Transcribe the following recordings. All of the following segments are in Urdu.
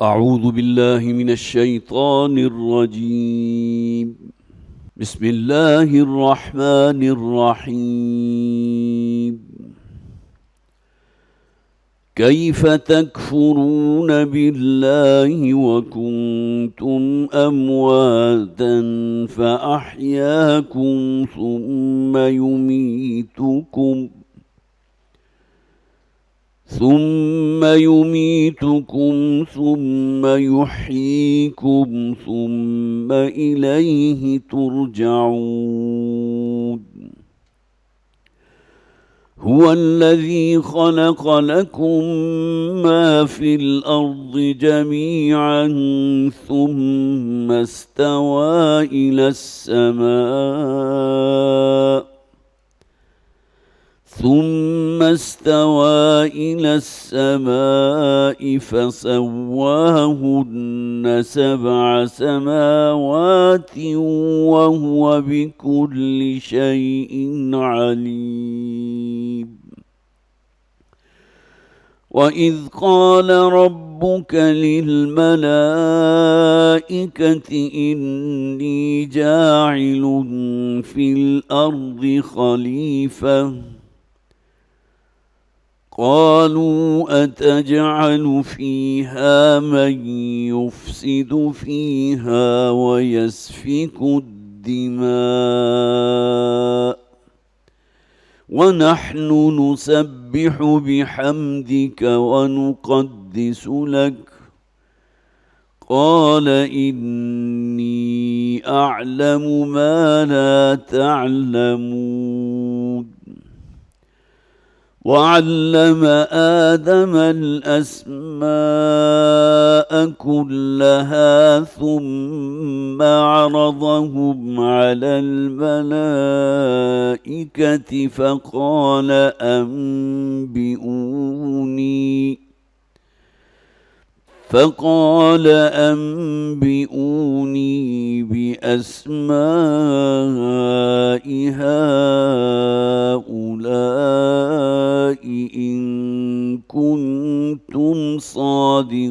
أعوذ بالله من الشيطان الرجيم. بسم الله الرحمن الرحيم. كيف تكفرون بالله وكنتم أمواتا فأحياكم ثم يميتكم ثم يحييكم ثم إليه ترجعون. هو الذي خلق لكم ما في الأرض جميعا ثم استوى إلى السماء فسواهن 7 سماوات وهو بكل شيء عليم. وإذ قال ربك للملائكة إني جاعل في الأرض خليفة قالوا أتجعل فيها من يفسد فيها ويسفك الدماء ونحن نسبح بحمدك ونقدس لك قال إني أعلم ما لا تعلمون. وعلم آدم الأسماء كلها ثم عرضهم على الملائكة فقال أنبئوني بأسماء هؤلاء إن كنتم صادقين.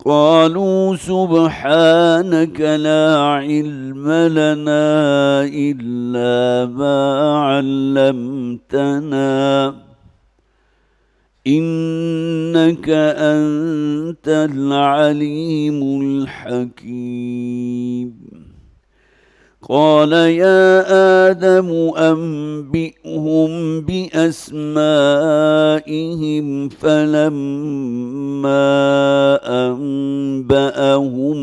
قالوا سبحانك لا علم لنا إلا ما علمتنا إنك أنت العليم الحكيم. قال يا آدم أنبئهم بأسمائهم فلما أنبأهم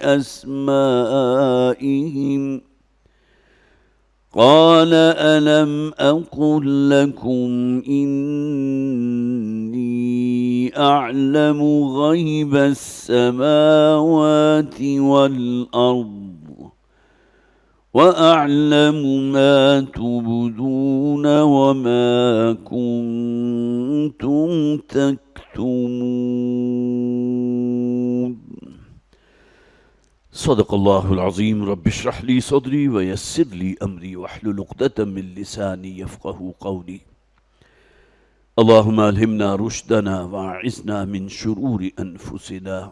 بأسمائهم قال ألم أقل لكم إني أعلم غيب السماوات والأرض وأعلم ما تبدون وما كنتم تكتمون. صدق الله العظيم. رب اشرح لي صدري ويسر لي أمري واحلل عقدة من لساني يفقه قولي. اللهم ألهمنا رشدنا وأعذنا من شرور أنفسنا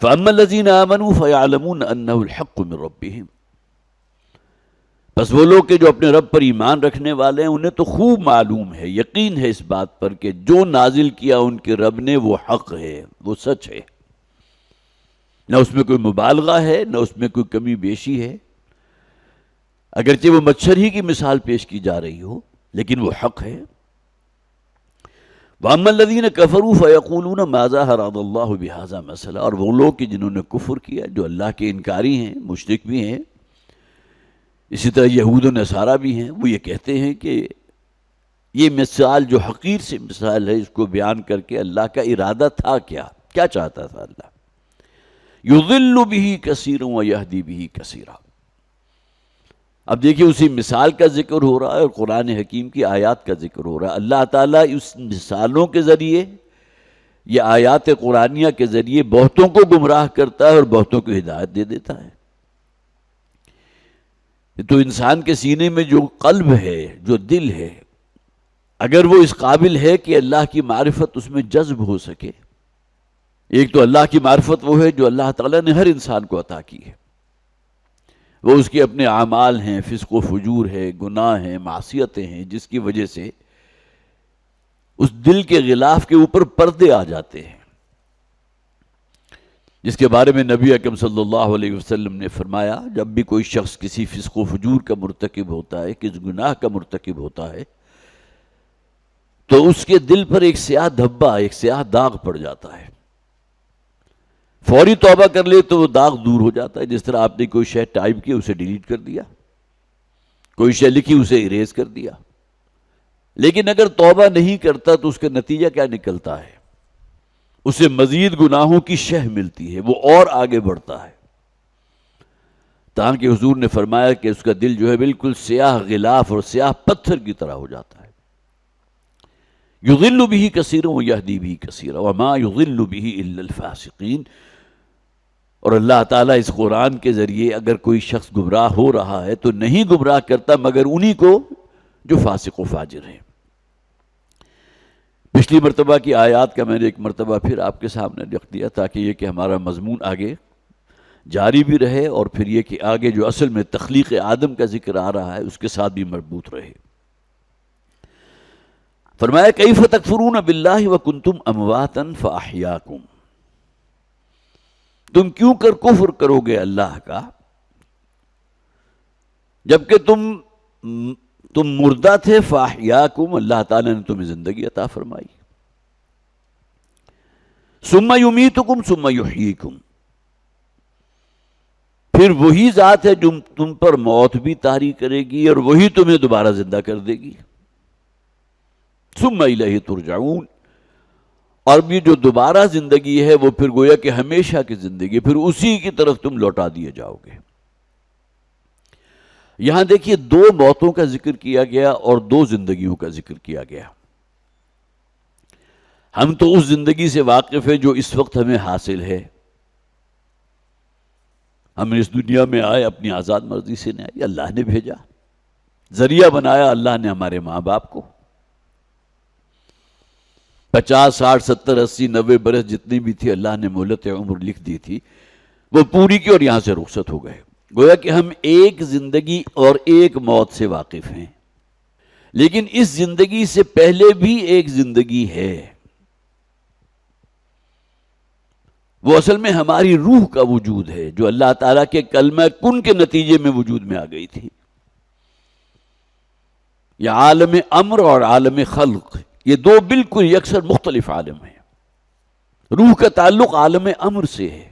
فَأَمَّا الَّذِينَ آمَنُوا فَيَعْلَمُونَ أَنَّهُ الْحَقُّ مِنْ رَبِّهِمْ، بس وہ لوگ کہ جو اپنے رب پر ایمان رکھنے والے ہیں انہیں تو خوب معلوم ہے، یقین ہے اس بات پر کہ جو نازل کیا ان کے رب نے وہ حق ہے، وہ سچ ہے، نہ اس میں کوئی مبالغہ ہے نہ اس میں کوئی کمی بیشی ہے، اگرچہ وہ مچھر ہی کی مثال پیش کی جا رہی ہو لیکن وہ حق ہے۔ وَأَمَّا الَّذِينَ كَفَرُوا فَيَقُولُونَ مَاذَا أَرَادَ اللَّهُ بِهَذَا مَثَلًا، اور وہ لوگ کہ جنہوں نے کفر کیا، جو اللہ کے انکاری ہیں، مشرک بھی ہیں، اسی طرح یہود و نصارہ بھی ہیں، وہ یہ کہتے ہیں کہ یہ مثال جو حقیر سے مثال ہے اس کو بیان کر کے اللہ کا ارادہ تھا کیا چاہتا تھا اللہ؟ یضل بہ کثیرا ویہدی بہ کثیرا۔ اب دیکھیے اسی مثال کا ذکر ہو رہا ہے اور قرآن حکیم کی آیات کا ذکر ہو رہا ہے۔ اللہ تعالیٰ اس مثالوں کے ذریعے یا آیات قرآنیہ کے ذریعے بہتوں کو گمراہ کرتا ہے اور بہتوں کو ہدایت دے دیتا ہے۔ تو انسان کے سینے میں جو قلب ہے، جو دل ہے، اگر وہ اس قابل ہے کہ اللہ کی معرفت اس میں جذب ہو سکے، ایک تو اللہ کی معرفت وہ ہے جو اللہ تعالیٰ نے ہر انسان کو عطا کی ہے، وہ اس کے اپنے اعمال ہیں، فسق و فجور ہے، گناہ ہیں، معصیتیں ہیں، جس کی وجہ سے اس دل کے غلاف کے اوپر پردے آ جاتے ہیں، جس کے بارے میں نبی اکرم صلی اللہ علیہ وسلم نے فرمایا جب بھی کوئی شخص کسی فسق و فجور کا مرتکب ہوتا ہے، کس گناہ کا مرتکب ہوتا ہے، تو اس کے دل پر ایک سیاہ دھبا، ایک سیاہ داغ پڑ جاتا ہے۔ فوری توبہ کر لے تو وہ داغ دور ہو جاتا ہے، جس طرح آپ نے کوئی شے ٹائپ کی اسے ڈیلیٹ کر دیا، کوئی شے لکھی اسے اریز کر دیا۔ لیکن اگر توبہ نہیں کرتا تو اس کا نتیجہ کیا نکلتا ہے؟ اسے مزید گناہوں کی شہ ملتی ہے، وہ اور آگے بڑھتا ہے، تاکہ حضور نے فرمایا کہ اس کا دل جو ہے بالکل سیاہ غلاف اور سیاہ پتھر کی طرح ہو جاتا ہے۔ یضل بہ کثیرا ویہدی بہ کثیرا وما یضل بہ الا الفاسقین۔ اور اللہ تعالیٰ اس قرآن کے ذریعے اگر کوئی شخص گمراہ ہو رہا ہے تو نہیں گمراہ کرتا مگر انہی کو جو فاسق و فاجر ہیں۔ پچھلی مرتبہ کی آیات کا میں نے ایک مرتبہ پھر آپ کے سامنے رکھ دیا تاکہ یہ کہ ہمارا مضمون آگے جاری بھی رہے اور پھر یہ کہ آگے جو اصل میں تخلیق آدم کا ذکر آ رہا ہے اس کے ساتھ بھی مربوط رہے۔ فرمایا کیف تکفرون باللہ وکنتم امواتا فاحیاکم، تم کیوں کر کفر کرو گے اللہ کا جبکہ تم مردہ تھے، فاحیاکم اللہ تعالیٰ نے تمہیں زندگی عطا فرمائی، ثم یمیتکم ثم یحییکم، پھر وہی ذات ہے جو تم پر موت بھی طاری کرے گی اور وہی تمہیں دوبارہ زندہ کر دے گی، ثم الیہ ترجعون، اور بھی جو دوبارہ زندگی ہے وہ پھر گویا کہ ہمیشہ کی زندگی، پھر اسی کی طرف تم لوٹا دیے جاؤ گے۔ یہاں دیکھیے دو موتوں کا ذکر کیا گیا اور دو زندگیوں کا ذکر کیا گیا۔ ہم تو اس زندگی سے واقف ہیں جو اس وقت ہمیں حاصل ہے، ہم اس دنیا میں آئے اپنی آزاد مرضی سے نہیں آئے، اللہ نے بھیجا، ذریعہ بنایا اللہ نے ہمارے ماں باپ کو، 50 60 70 80 90 برس جتنی بھی تھی اللہ نے مہلت عمر لکھ دی تھی، وہ پوری کی اور یہاں سے رخصت ہو گئے۔ گویا کہ ہم ایک زندگی اور ایک موت سے واقف ہیں، لیکن اس زندگی سے پہلے بھی ایک زندگی ہے، وہ اصل میں ہماری روح کا وجود ہے جو اللہ تعالیٰ کے کلمہ کن کے نتیجے میں وجود میں آ گئی تھی۔ یہ عالم امر اور عالم خلق، یہ دو بالکل یکسر مختلف عالم ہیں۔ روح کا تعلق عالم امر سے ہے،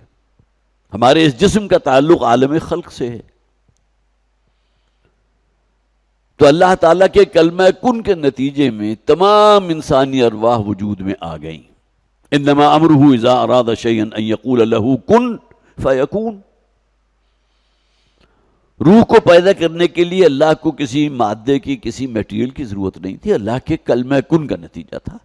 ہمارے اس جسم کا تعلق عالم خلق سے ہے۔ تو اللہ تعالیٰ کے کلمہ کن کے نتیجے میں تمام انسانی ارواح وجود میں آ گئیں۔ انما امرہ اذا اراد شیئا ان یقول له کن فیکون۔ روح کو پیدا کرنے کے لیے اللہ کو کسی مادے کی، کسی میٹیریل کی ضرورت نہیں تھی، اللہ کے کلمہ کن کا نتیجہ تھا۔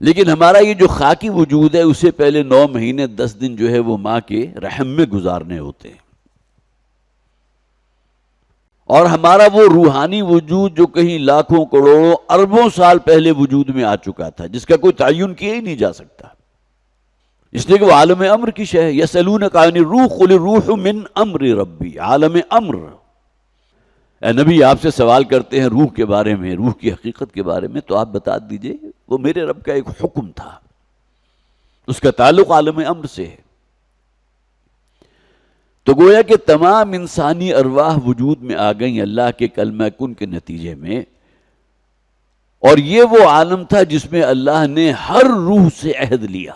لیکن ہمارا یہ جو خاکی وجود ہے اسے پہلے 9 مہینے 10 دن جو ہے وہ ماں کے رحم میں گزارنے ہوتے ہیں، اور ہمارا وہ روحانی وجود جو کہیں لاکھوں کروڑوں اربوں سال پہلے وجود میں آ چکا تھا، جس کا کوئی تعین کیا ہی نہیں جا سکتا، اس لیے کہ وہ عالم امر کی شے ہے. یسألونک عن الروح قل الروح من امر ربی. عالم امر. اے نبی آپ سے سوال کرتے ہیں روح کے بارے میں، روح کی حقیقت کے بارے میں، تو آپ بتا دیجئے وہ میرے رب کا ایک حکم تھا، اس کا تعلق عالم امر سے ہے. تو گویا کہ تمام انسانی ارواح وجود میں آ گئیں اللہ کے کلمہ کن کے نتیجے میں، اور یہ وہ عالم تھا جس میں اللہ نے ہر روح سے عہد لیا.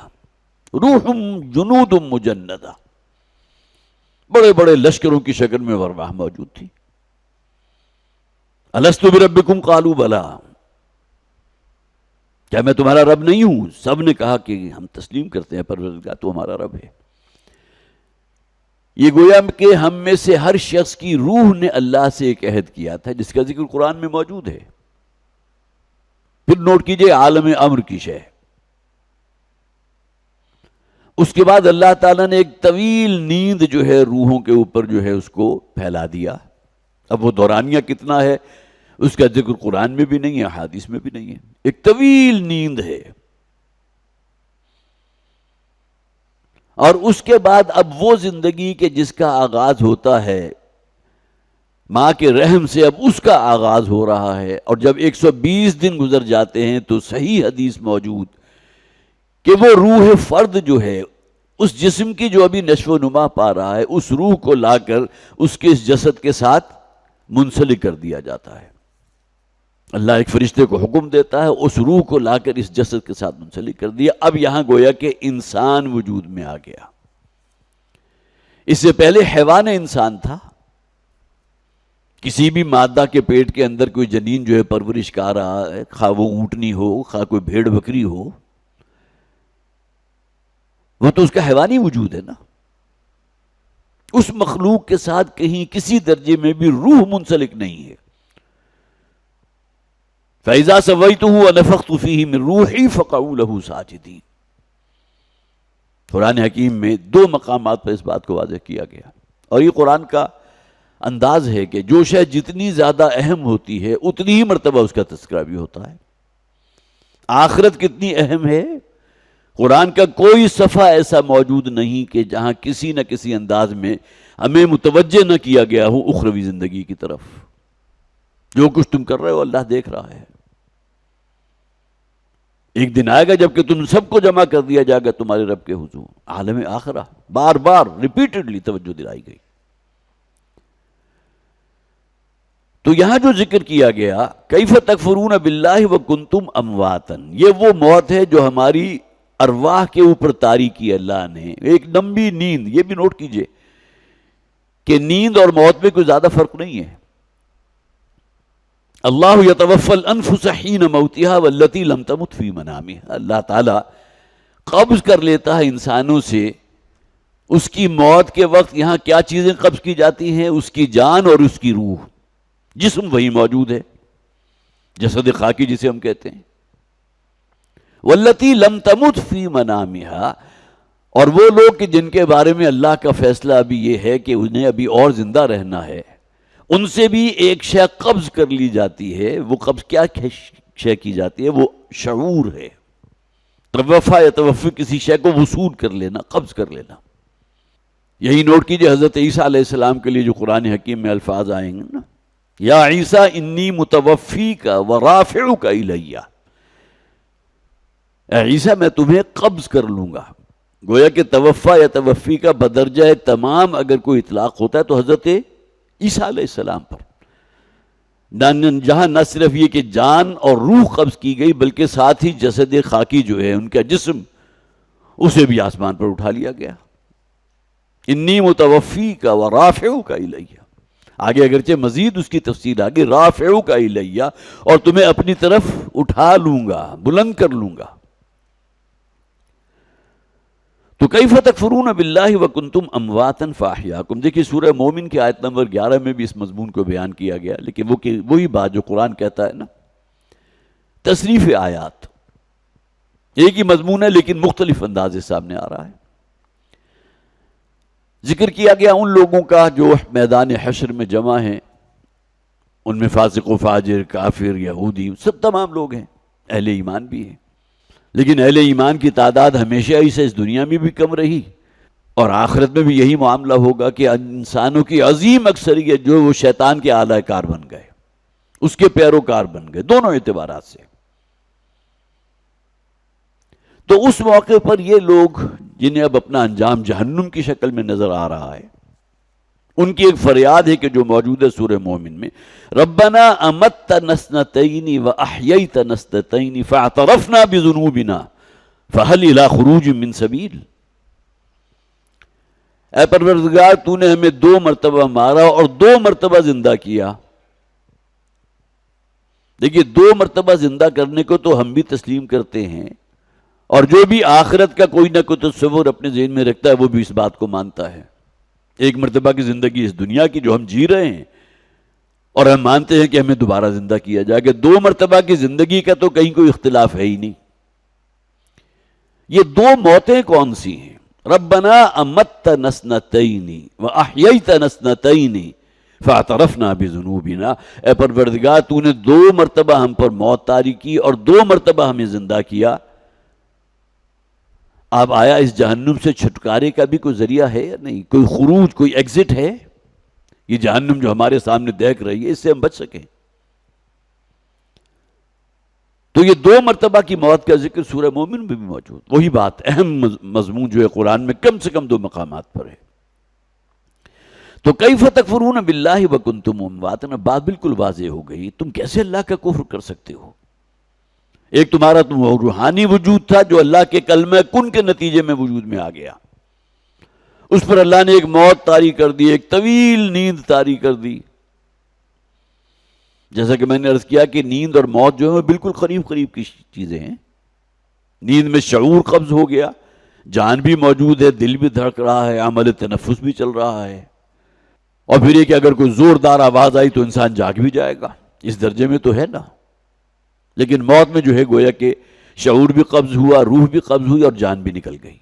روح جنود مجندہ، بڑے بڑے لشکروں کی شکل میں ارواح موجود تھی. الست بربکم قالوا بلا، کیا میں تمہارا رب نہیں ہوں؟ سب نے کہا کہ ہم تسلیم کرتے ہیں پروردگار تو ہمارا رب ہے. یہ گویا کہ ہم میں سے ہر شخص کی روح نے اللہ سے ایک عہد کیا تھا جس کا ذکر قرآن میں موجود ہے. پھر نوٹ کیجئے عالم امر کی شے. اس کے بعد اللہ تعالیٰ نے ایک طویل نیند جو ہے روحوں کے اوپر جو ہے اس کو پھیلا دیا. اب وہ دورانیہ کتنا ہے اس کا ذکر قرآن میں بھی نہیں ہے، حدیث میں بھی نہیں ہے. ایک طویل نیند ہے. اور اس کے بعد اب وہ زندگی کے جس کا آغاز ہوتا ہے ماں کے رحم سے، اب اس کا آغاز ہو رہا ہے. اور جب 120 دن گزر جاتے ہیں تو صحیح حدیث موجود کہ وہ روح فرد جو ہے اس جسم کی جو ابھی نشو و نما پا رہا ہے، اس روح کو لا کر اس کے اس جسد کے ساتھ منسلک کر دیا جاتا ہے. اللہ ایک فرشتے کو حکم دیتا ہے، اس روح کو لا کر اس جسد کے ساتھ منسلک کر دیا. اب یہاں گویا کہ انسان وجود میں آ گیا. اس سے پہلے حیوان انسان تھا. کسی بھی مادہ کے پیٹ کے اندر کوئی جنین جو ہے پرورش کر رہا ہے، خواہ وہ اونٹنی ہو، خواہ کوئی بھیڑ بکری ہو، وہ تو اس کا حیوانی وجود ہے نا. اس مخلوق کے ساتھ کہیں کسی درجے میں بھی روح منسلک نہیں ہے. فَإِذَا سَوَّيْتُهُ وَنَفَخْتُ فِيهِ مِن رُوحِي فَقَعُوا لَهُ سَاجِدِينَ. قرآن حکیم میں 2 مقامات پر اس بات کو واضح کیا گیا. اور یہ قرآن کا انداز ہے کہ جو شے جتنی زیادہ اہم ہوتی ہے اتنی ہی مرتبہ اس کا تذکرہ بھی ہوتا ہے. آخرت کتنی اہم ہے، قرآن کا کوئی صفحہ ایسا موجود نہیں کہ جہاں کسی نہ کسی انداز میں ہمیں متوجہ نہ کیا گیا ہو اخروی زندگی کی طرف. جو کچھ تم کر رہے ہو اللہ دیکھ رہا ہے. ایک دن آئے گا جب کہ تم سب کو جمع کر دیا جائے گا تمہارے رب کے حضور. عالم آخرہ بار بار ریپیٹڈلی توجہ دلائی گئی. تو یہاں جو ذکر کیا گیا کیف تکفرون باللہ وکنتم امواتا، یہ وہ موت ہے جو ہماری ارواح کے اوپر طاری کی اللہ نے. ایک لمبی نیند. یہ بھی نوٹ کیجئے کہ نیند اور موت میں کوئی زیادہ فرق نہیں ہے. اللہ یتوفی الانفس حین موتها واللتی لم تمت فی منامها. اللہ تعالی قبض کر لیتا ہے انسانوں سے اس کی موت کے وقت. یہاں کیا چیزیں قبض کی جاتی ہیں؟ اس کی جان اور اس کی روح. جسم وہی موجود ہے، جسد خاکی جسے ہم کہتے ہیں. واللتی لم تمت فی منامها، اور وہ لوگ کہ جن کے بارے میں اللہ کا فیصلہ ابھی یہ ہے کہ انہیں ابھی اور زندہ رہنا ہے، ان سے بھی ایک شے قبض کر لی جاتی ہے. وہ قبض کیا شے کی جاتی ہے؟ وہ شعور ہے. توفا یا توفی کسی شے کو وصول کر لینا، قبض کر لینا. یہی نوٹ کیجئے حضرت عیسیٰ علیہ السلام کے لیے جو قرآن حکیم میں الفاظ آئیں گے نا، یا عیسیٰ انی متوفیک ورافعک الی. اے عیسیٰ میں تمہیں قبض کر لوں گا. گویا کہ توفا یا توفی کا بدرجہ تمام اگر کوئی اطلاق ہوتا ہے تو حضرت عیسیٰ علیہ السلام پر، جہاں نہ صرف یہ کہ جان اور روح قبض کی گئی بلکہ ساتھ ہی جسد خاکی جو ہے ان کا جسم اسے بھی آسمان پر اٹھا لیا گیا. انی متوفیک ورافعک الی. آگے اگرچہ مزید اس کی تفصیل آگے رافعک الی، اور تمہیں اپنی طرف اٹھا لوں گا، بلند کر لوں گا. تو کیف تکفرون باللہ وکنتم امواتا فاحیاکم. دیکھیے سورہ مومن کی آیت نمبر 11 میں بھی اس مضمون کو بیان کیا گیا، لیکن وہی بات جو قرآن کہتا ہے نا، تصریف آیات ایک ہی مضمون ہے لیکن مختلف انداز سے سامنے آ رہا ہے. ذکر کیا گیا ان لوگوں کا جو میدان حشر میں جمع ہیں، ان میں فاسق و فاجر، کافر، یہودی، سب تمام لوگ ہیں، اہل ایمان بھی ہیں. لیکن اہل ایمان کی تعداد ہمیشہ ہی سے اس دنیا میں بھی کم رہی، اور آخرت میں بھی یہی معاملہ ہوگا کہ انسانوں کی عظیم اکثریت جو وہ شیطان کے اعلی کار بن گئے، اس کے پیروکار بن گئے، دونوں اعتبارات سے۔ تو اس موقع پر یہ لوگ جنہیں اب اپنا انجام جہنم کی شکل میں نظر آ رہا ہے، ان کی ایک فریاد ہے کہ جو موجود ہے سورہ مومن میں، ربنا امتنا اثنتین واحییتنا اثنتین فاعترفنا بذنوبنا فہل الی خروج من سبیل۔ اے پروردگار، تو نے ہمیں 2 مرتبہ مارا اور 2 مرتبہ زندہ کیا۔ دیکھیے 2 مرتبہ زندہ کرنے کو تو ہم بھی تسلیم کرتے ہیں، اور جو بھی آخرت کا کوئی نہ کوئی تصور اپنے ذہن میں رکھتا ہے وہ بھی اس بات کو مانتا ہے۔ 1 مرتبہ کی زندگی اس دنیا کی جو ہم جی رہے ہیں، اور ہم مانتے ہیں کہ ہمیں دوبارہ زندہ کیا جائے گا۔ 2 مرتبہ کی زندگی کا تو کہیں کوئی اختلاف ہے ہی نہیں۔ یہ 2 موتیں کون سی ہیں؟ ربنا امتنا اثنتین واحییتنا اثنتین فاعترفنا بذنوبنا۔ اے پروردگار، تو نے 2 مرتبہ ہم پر موت طاری کی اور 2 مرتبہ ہمیں زندہ کیا۔ اب آیا اس جہنم سے چھٹکارے کا بھی کوئی ذریعہ ہے یا نہیں؟ کوئی خروج، کوئی ایگزٹ ہے؟ یہ جہنم جو ہمارے سامنے دیکھ رہی ہے، اس سے ہم بچ سکیں؟ تو یہ 2 مرتبہ کی موت کا ذکر سورہ مومن میں بھی موجود، وہی بات، اہم مضمون جو ہے قرآن میں کم سے کم 2 مقامات پر ہے۔ تو کیف تکفرون باللہ وکنتم امواتا، بات بالکل واضح ہو گئی، تم کیسے اللہ کا کفر کر سکتے ہو؟ ایک تمہارا روحانی وجود تھا جو اللہ کے کلمہ کن کے نتیجے میں وجود میں آ گیا، اس پر اللہ نے ایک موت طاری کر دی، ایک طویل نیند طاری کر دی۔ جیسا کہ میں نے عرض کیا کہ نیند اور موت جو ہے وہ بالکل قریب قریب کی چیزیں ہیں۔ نیند میں شعور قبض ہو گیا، جان بھی موجود ہے، دل بھی دھڑک رہا ہے، عمل تنفس بھی چل رہا ہے، اور پھر یہ کہ اگر کوئی زوردار آواز آئی تو انسان جاگ بھی جائے گا، اس درجے میں تو ہے نا۔ لیکن موت میں جو ہے گویا کہ شعور بھی قبض ہوا، روح بھی قبض ہوئی اور جان بھی نکل گئی۔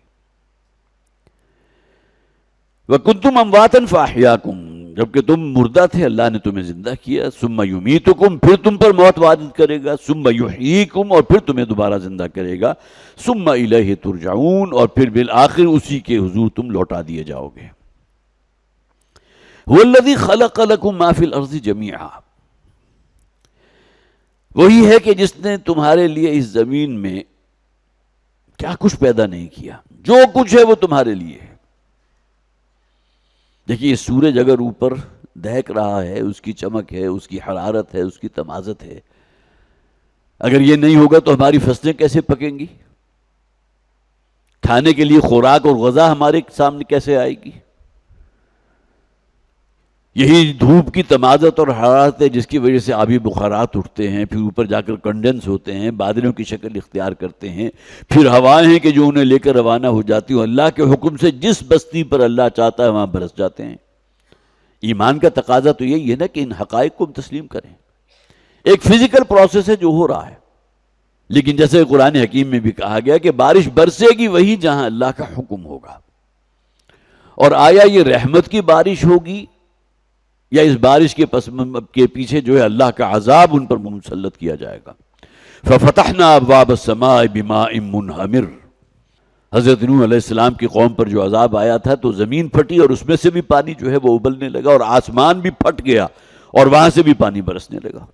وَكُنْتُمْ أَمْوَاتًا فَأَحْيَاكُمْ، جبکہ تم مردہ تھے اللہ نے تمہیں زندہ کیا۔ ثُمَّ يُمِيتُكُمْ، پھر تم پر موت وارد کرے گا۔ ثُمَّ يُحْيِيكُمْ، اور پھر تمہیں دوبارہ زندہ کرے گا۔ ثُمَّ إِلَيْهِ تُرْجَعُونَ، اور پھر بالآخر اسی کے حضور تم لوٹا دیے جاؤ گے۔ هُوَ الَّذِي خَلَقَ لَكُم مَّا فِي الْأَرْضِ جَمِيعًا، وہی ہے کہ جس نے تمہارے لیے اس زمین میں کیا کچھ پیدا نہیں کیا، جو کچھ ہے وہ تمہارے لیے ہے۔ دیکھیے سورج اگر اوپر دہک رہا ہے، اس کی چمک ہے، اس کی حرارت ہے، اس کی تمازت ہے، اگر یہ نہیں ہوگا تو ہماری فصلیں کیسے پکیں گی؟ کھانے کے لیے خوراک اور غذا ہمارے سامنے کیسے آئے گی؟ یہی دھوپ کی تمازت اور حرارت ہے جس کی وجہ سے آبی بخارات اٹھتے ہیں، پھر اوپر جا کر کنڈنس ہوتے ہیں، بادلوں کی شکل اختیار کرتے ہیں، پھر ہوائیں ہیں کہ جو انہیں لے کر روانہ ہو جاتی ہیں، اللہ کے حکم سے جس بستی پر اللہ چاہتا ہے وہاں برس جاتے ہیں۔ ایمان کا تقاضا تو یہی ہے نا کہ ان حقائق کو ہم تسلیم کریں۔ ایک فزیکل پروسیس ہے جو ہو رہا ہے، لیکن جیسے قرآن حکیم میں بھی کہا گیا کہ بارش برسے گی وہی جہاں اللہ کا حکم ہوگا۔ اور آیا یہ رحمت کی بارش ہوگی یا اس بارش کے پیچھے جو ہے اللہ کا عذاب ان پر مسلط کیا جائے گا؟ فَفَتَحْنَا أَبْوَابَ السَّمَاءِ بِمَاءٍ مُنْهَمِرٍ، حضرت نوح علیہ السلام کی قوم پر جو عذاب آیا تھا تو زمین پھٹی اور اس میں سے بھی پانی جو ہے وہ ابلنے لگا، اور آسمان بھی پھٹ گیا اور وہاں سے بھی پانی برسنے لگا۔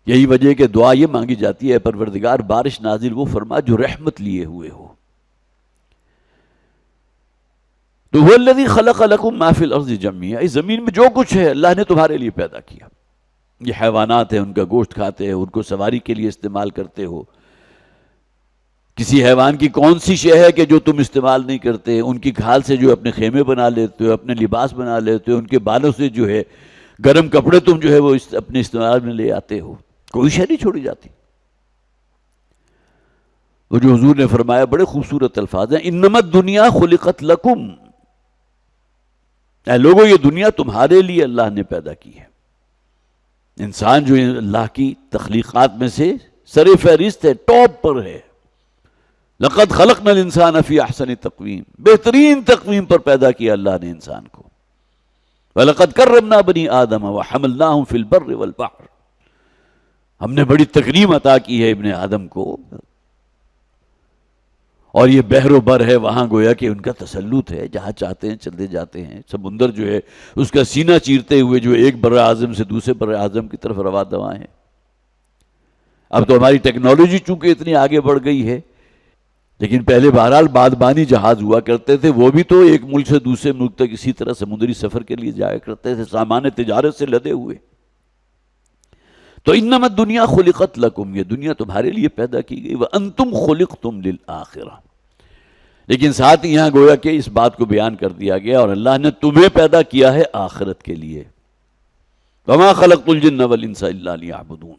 یہی وجہ کہ دعا یہ مانگی جاتی ہے، پروردگار بارش نازل وہ فرما جو رحمت لیے ہوئے ہو۔ تو هو الذی خلق لکم ما فی الارض جميعا، اس زمین میں جو کچھ ہے اللہ نے تمہارے لیے پیدا کیا۔ یہ حیوانات ہیں، ان کا گوشت کھاتے ہیں، ان کو سواری کے لیے استعمال کرتے ہو۔ کسی حیوان کی کون سی شے ہے کہ جو تم استعمال نہیں کرتے؟ ان کی کھال سے جو اپنے خیمے بنا لیتے ہو، اپنے لباس بنا لیتے ہو، ان کے بالوں سے جو ہے گرم کپڑے تم جو ہے وہ اپنے استعمال میں لے آتے ہو، کوئی شے نہیں چھوڑی جاتی۔ وہ جو حضور نے فرمایا بڑے خوبصورت الفاظ ہیں، انما الدنیا خلقت لکم، اے لوگوں یہ دنیا تمہارے لیے اللہ نے پیدا کی ہے۔ انسان جو اللہ کی تخلیقات میں سے سر فہرست ہے، ٹاپ پر ہے۔ لقد خلقنا الانسان فی احسن تقویم، بہترین تقویم پر پیدا کیا اللہ نے انسان کو۔ وَلَقَدْ كَرَّمْنَا بَنِي آدَمَ وَحَمَلْنَاهُمْ فِي الْبَرِّ وَالْبَحْرِ، ہم نے بڑی تکریم عطا کی ہے ابن آدم کو، اور یہ بحر و بر ہے، وہاں گویا کہ ان کا تسلط ہے، جہاں چاہتے ہیں چلتے جاتے ہیں۔ سمندر جو ہے اس کا سینہ چیرتے ہوئے جو ایک بر اعظم سے دوسرے بر اعظم کی طرف رواں دواں ہیں۔ اب تو ہماری ٹیکنالوجی چونکہ اتنی آگے بڑھ گئی ہے، لیکن پہلے بہرحال بادبانی جہاز ہوا کرتے تھے، وہ بھی تو ایک ملک سے دوسرے ملک تک اسی طرح سمندری سفر کے لیے جایا کرتے تھے، سامان تجارت سے لدے ہوئے۔ تو انما الدنیا خلقت لکم، یہ دنیا تمہارے لیے پیدا کی گئی، وانتم خلقتم للآخرہ۔ لیکن ساتھ ہی یہاں گویا کہ اس بات کو بیان کر دیا گیا، اور اللہ نے تمہیں پیدا کیا ہے آخرت کے لیے۔ وما خلقت الجن والانس الا لیعبدون۔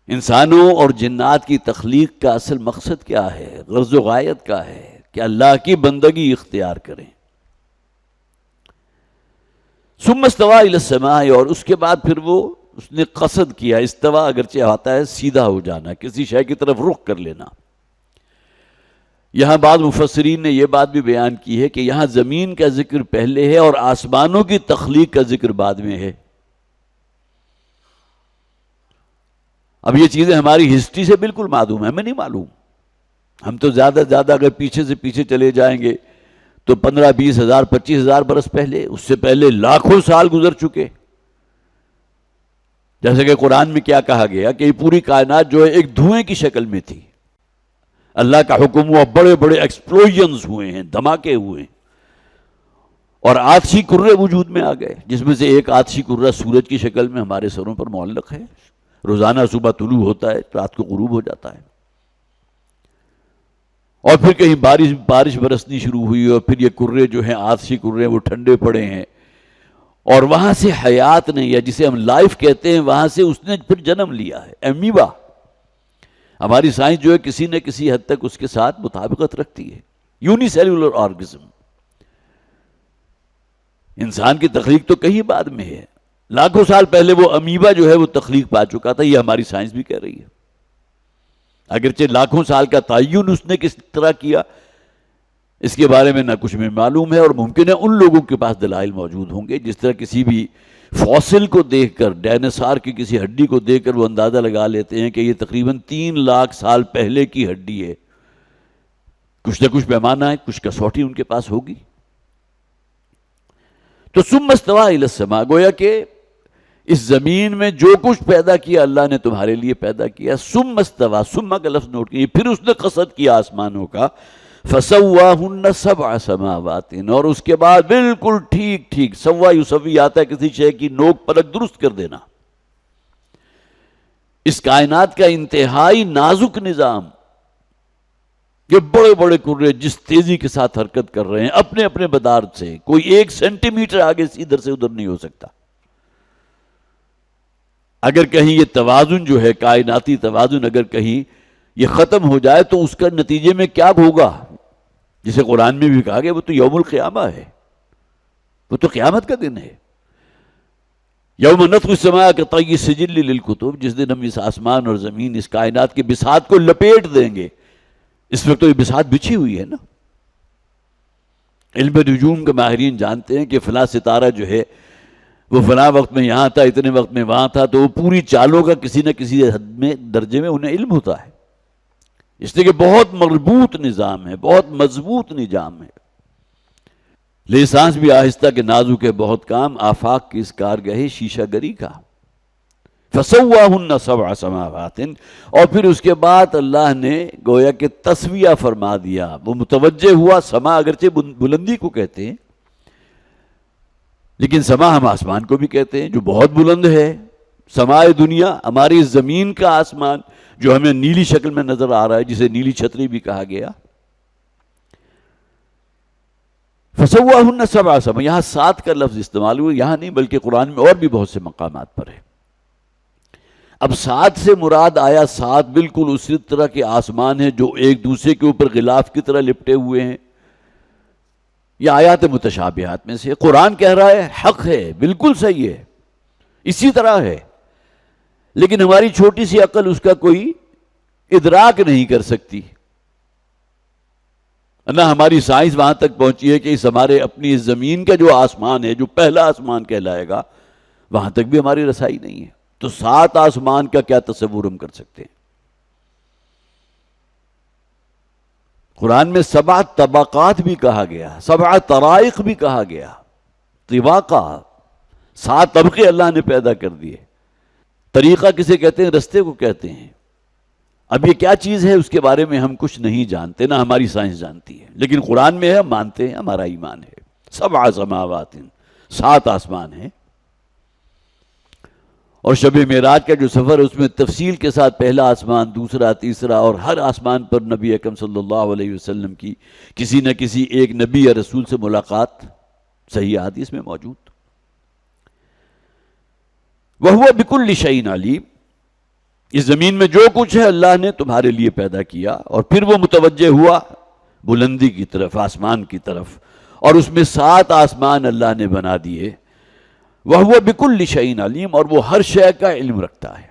انسانوں اور جنات کی تخلیق کا اصل مقصد کیا ہے، غرض و غایت کا ہے کہ اللہ کی بندگی اختیار کریں۔ ثم استوى الى السماء، اور اس کے بعد پھر وہ اس نے قصد کیا، استوا اگرچہ آتا ہے سیدھا ہو جانا، کسی شے کی طرف رخ کر لینا۔ یہاں بعض مفسرین نے یہ بات بھی بیان کی ہے کہ یہاں زمین کا ذکر پہلے ہے اور آسمانوں کی تخلیق کا ذکر بعد میں ہے۔ اب یہ چیزیں ہماری ہسٹری سے بالکل معلوم ہے، ہمیں نہیں معلوم۔ ہم تو زیادہ سے زیادہ اگر پیچھے سے پیچھے چلے جائیں گے تو 15 20 ہزار 25 ہزار برس پہلے، اس سے پہلے لاکھوں سال گزر چکے۔ جیسے کہ قرآن میں کیا کہا گیا کہ یہ پوری کائنات جو ہے ایک دھوئیں کی شکل میں تھی، اللہ کا حکم ہوا، بڑے بڑے ایکسپلوژنز ہوئے ہیں، دھماکے ہوئے ہیں، اور آتشی کرے وجود میں آ گئے، جس میں سے ایک آتشی کرہ سورج کی شکل میں ہمارے سروں پر معلق ہے، روزانہ صبح طلوع ہوتا ہے، رات کو غروب ہو جاتا ہے۔ اور پھر کہیں بارش برسنی شروع ہوئی، اور پھر یہ کرے جو ہیں آتشی کرے وہ ٹھنڈے پڑے ہیں، اور وہاں سے حیات نے، یا جسے ہم لائف کہتے ہیں، وہاں سے اس نے پھر جنم لیا ہے، امیبا۔ ہماری سائنس جو ہے کسی نہ کسی حد تک اس کے ساتھ مطابقت رکھتی ہے، یونی سیلولر آرگزم۔ انسان کی تخلیق تو کہیں بعد میں ہے، لاکھوں سال پہلے وہ امیبا جو ہے وہ تخلیق پا چکا تھا، یہ ہماری سائنس بھی کہہ رہی ہے۔ اگرچہ لاکھوں سال کا تعین اس نے کس طرح کیا، اس کے بارے میں نہ کچھ میں معلوم ہے، اور ممکن ہے ان لوگوں کے پاس دلائل موجود ہوں گے، جس طرح کسی بھی فوسل کو دیکھ کر، ڈائناسار کی کسی ہڈی کو دیکھ کر وہ اندازہ لگا لیتے ہیں کہ یہ تقریباً 3 لاکھ سال پہلے کی ہڈی ہے۔ کچھ نہ کچھ پیمانہ ہے، کچھ کسوٹی ان کے پاس ہوگی۔ تو ثم استوى الى السماء، گویا کہ اس زمین میں جو کچھ پیدا کیا اللہ نے تمہارے لیے پیدا کیا۔ ثم استوى، ثم کا لفظ نوٹ کیجیے، پھر اس نے قصد کیا آسمانوں کا، فسواہن 7 سماوات، اور اس کے بعد بالکل ٹھیک ٹھیک، سوا یسوی آتا ہے کسی شے کی نوک پلک درست کر دینا۔ اس کائنات کا انتہائی نازک نظام، یہ بڑے بڑے کرے جس تیزی کے ساتھ حرکت کر رہے ہیں اپنے اپنے مدار سے، کوئی 1 سینٹی میٹر آگے سے ادھر سے ادھر نہیں ہو سکتا۔ اگر کہیں یہ توازن جو ہے، کائناتی توازن، اگر کہیں یہ ختم ہو جائے تو اس کا نتیجے میں کیا ہوگا، جسے قرآن میں بھی کہا گیا وہ تو یوم القیامہ ہے، وہ تو قیامت کا دن ہے۔ یوم نطوی السماء کطی السجل للکتب، جس دن ہم اس آسمان اور زمین، اس کائنات کے بساط کو لپیٹ دیں گے۔ اس وقت تو یہ بساط بچھی ہوئی ہے نا۔ علم نجوم کے ماہرین جانتے ہیں کہ فلاں ستارہ جو ہے وہ فلاں وقت میں یہاں تھا، اتنے وقت میں وہاں تھا، تو وہ پوری چالوں کا کسی نہ کسی حد میں، درجے میں انہیں علم ہوتا ہے، اس لیے کہ بہت مربوط نظام ہے، بہت مضبوط نظام ہے۔ لسانس بھی آہستہ کے نازک ہے بہت کام، آفاق کی اس کارگاہ شیشہ گری کا۔ فسواہن 7 سماوات، اور پھر اس کے بعد اللہ نے گویا کہ تسویہ فرما دیا، وہ متوجہ ہوا۔ سما اگرچہ بلندی کو کہتے ہیں، لیکن سما ہم آسمان کو بھی کہتے ہیں جو بہت بلند ہے۔ سمائے دنیا، ہماری زمین کا آسمان جو ہمیں نیلی شکل میں نظر آ رہا ہے، جسے نیلی چھتری بھی کہا گیا۔ فسواہن 7 سما، یہاں 7 کا لفظ استعمال ہوا، یہاں نہیں بلکہ قرآن میں اور بھی بہت سے مقامات پر ہے۔ اب 7 سے مراد آیا 7 بالکل اسی طرح کے آسمان ہیں جو ایک دوسرے کے اوپر غلاف کی طرح لپٹے ہوئے ہیں، یہ آیات متشابہات میں سے۔ قرآن کہہ رہا ہے حق ہے، بالکل صحیح ہے، اسی طرح ہے، لیکن ہماری چھوٹی سی عقل اس کا کوئی ادراک نہیں کر سکتی، نہ ہماری سائنس وہاں تک پہنچی ہے کہ اس ہمارے اپنی اس زمین کا جو آسمان ہے، جو پہلا آسمان کہلائے گا، وہاں تک بھی ہماری رسائی نہیں ہے۔ تو 7 آسمان کا کیا تصور ہم کر سکتے ہیں؟ قرآن میں 7 طبقات بھی کہا گیا، 7 طرائق بھی کہا گیا، طباقہ، 7 طبقے اللہ نے پیدا کر دیے۔ طریقہ کسے کہتے ہیں؟ رستے کو کہتے ہیں۔ اب یہ کیا چیز ہے اس کے بارے میں ہم کچھ نہیں جانتے، نہ ہماری سائنس جانتی ہے، لیکن قرآن میں ہے، ہم مانتے ہیں، ہمارا ایمان ہے۔ 7 سماوات، 7 آسمان ہیں۔ اور شب معراج کا جو سفر ہے اس میں تفصیل کے ساتھ پہلا آسمان، دوسرا، تیسرا، اور ہر آسمان پر نبی اکرم صلی اللہ علیہ وسلم کی کسی نہ کسی ایک نبی یا رسول سے ملاقات صحیح حدیث میں موجود۔ وَهُوَ بِكُلِّ شَيْءٍ عَلِيمٌ، اس زمین میں جو کچھ ہے اللہ نے تمہارے لیے پیدا کیا۔ اور پھر وہ متوجہ ہوا بلندی کی طرف، آسمان کی طرف، اور اس میں 7 آسمان اللہ نے بنا دیے۔ وَهُوَ بِكُلِّ شَيْءٍ عَلِيمٌ، اور وہ ہر شے کا علم رکھتا ہے۔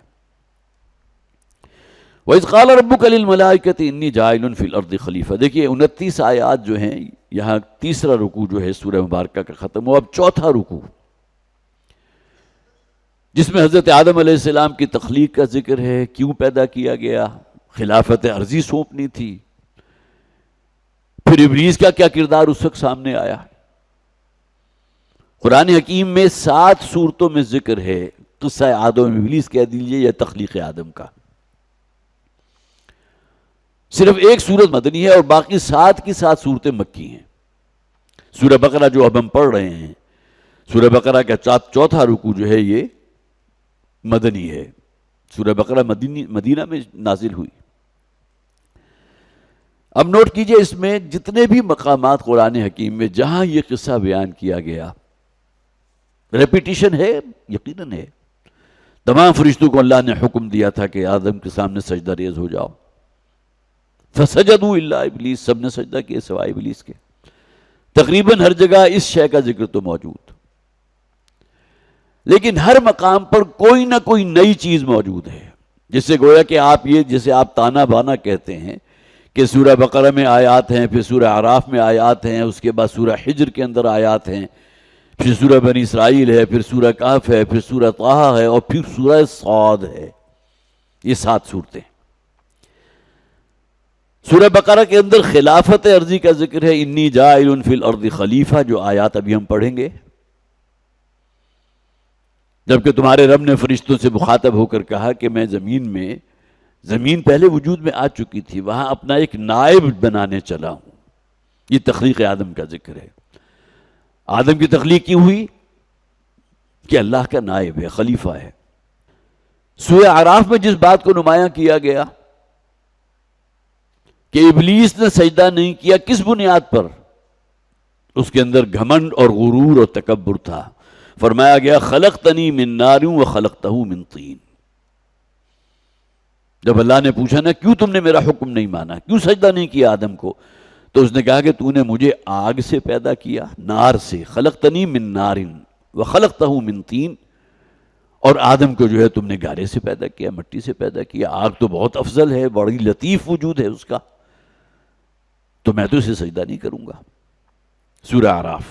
وَإِذْ قَالَ رَبُّكَ لِلْمَلَائِكَةِ إِنِّي جَاعِلٌ فِي الْأَرْضِ خَلِيفَةً۔ دیکھیے 29 آیات جو ہیں، یہاں تیسرا رکوع جو ہے سورہ مبارکہ کا ختم ہوا، اب چوتھا رکوع جس میں حضرت آدم علیہ السلام کی تخلیق کا ذکر ہے، کیوں پیدا کیا گیا، خلافت عرضی سونپنی تھی، پھر ابلیس کا کیا کردار اس وقت سامنے آیا۔ قرآن حکیم میں 7 صورتوں میں ذکر ہے قصہ آدم ابلیس کہہ دیجئے یا تخلیق آدم کا۔ صرف ایک صورت مدنی ہے اور باقی 7 کی 7 صورتیں مکی ہیں۔ سورہ بقرہ جو اب ہم پڑھ رہے ہیں، سورہ بقرہ کا چوتھا رکوع جو ہے یہ مدنی ہے۔ سورہ بقرہ مدینہ میں نازل ہوئی۔ اب نوٹ کیجئے اس میں جتنے بھی مقامات قرآن حکیم میں جہاں یہ قصہ بیان کیا گیا، ریپیٹیشن ہے، یقیناً ہے۔ تمام فرشتوں کو اللہ نے حکم دیا تھا کہ آدم کے سامنے سجدہ ریز ہو جاؤ، فسجدوا الا ابلیس، سب نے سجدہ کیے سوائے ابلیس کے۔ تقریباً ہر جگہ اس شے کا ذکر تو موجود، لیکن ہر مقام پر کوئی نہ کوئی نئی چیز موجود ہے، جس سے گویا کہ جسے آپ تانا بانا کہتے ہیں کہ سورہ بقرہ میں آیات ہیں، پھر سورہ اعراف میں آیات ہیں، اس کے بعد سورہ حجر کے اندر آیات ہیں، پھر سورہ بنی اسرائیل ہے، پھر سورہ کہف ہے، پھر سورہ طٰہٰ ہے، اور پھر سورہ صاد ہے۔ یہ 7 صورتیں۔ سورہ بقرہ کے اندر خلافت عرضی کا ذکر ہے، انی جاعل فی الارض خلیفہ، جو آیات ابھی ہم پڑھیں گے۔ جبکہ تمہارے رب نے فرشتوں سے مخاطب ہو کر کہا کہ میں زمین پہلے وجود میں آ چکی تھی، وہاں اپنا ایک نائب بنانے چلا ہوں۔ یہ تخلیق آدم کا ذکر ہے۔ آدم کی تخلیق کیوں ہوئی؟ کہ اللہ کا نائب ہے، خلیفہ ہے۔ سورہ اعراف میں جس بات کو نمایاں کیا گیا کہ ابلیس نے سجدہ نہیں کیا، کس بنیاد پر؟ اس کے اندر گھمنڈ اور غرور اور تکبر تھا۔ فرمایا گیا خلقتنی من نار وخلقتہ من طین۔ جب اللہ نے پوچھا نا کیوں تم نے میرا حکم نہیں مانا، کیوں سجدہ نہیں کیا آدم کو، تو اس نے کہا کہ تو نے مجھے آگ سے پیدا کیا، نار سے، خلقتنی من نار وخلقتہ من طین، اور آدم کو جو ہے تم نے گارے سے پیدا کیا، مٹی سے پیدا کیا۔ آگ تو بہت افضل ہے، بڑی لطیف وجود ہے اس کا، تو میں تو اسے سجدہ نہیں کروں گا۔ سورہ اعراف۔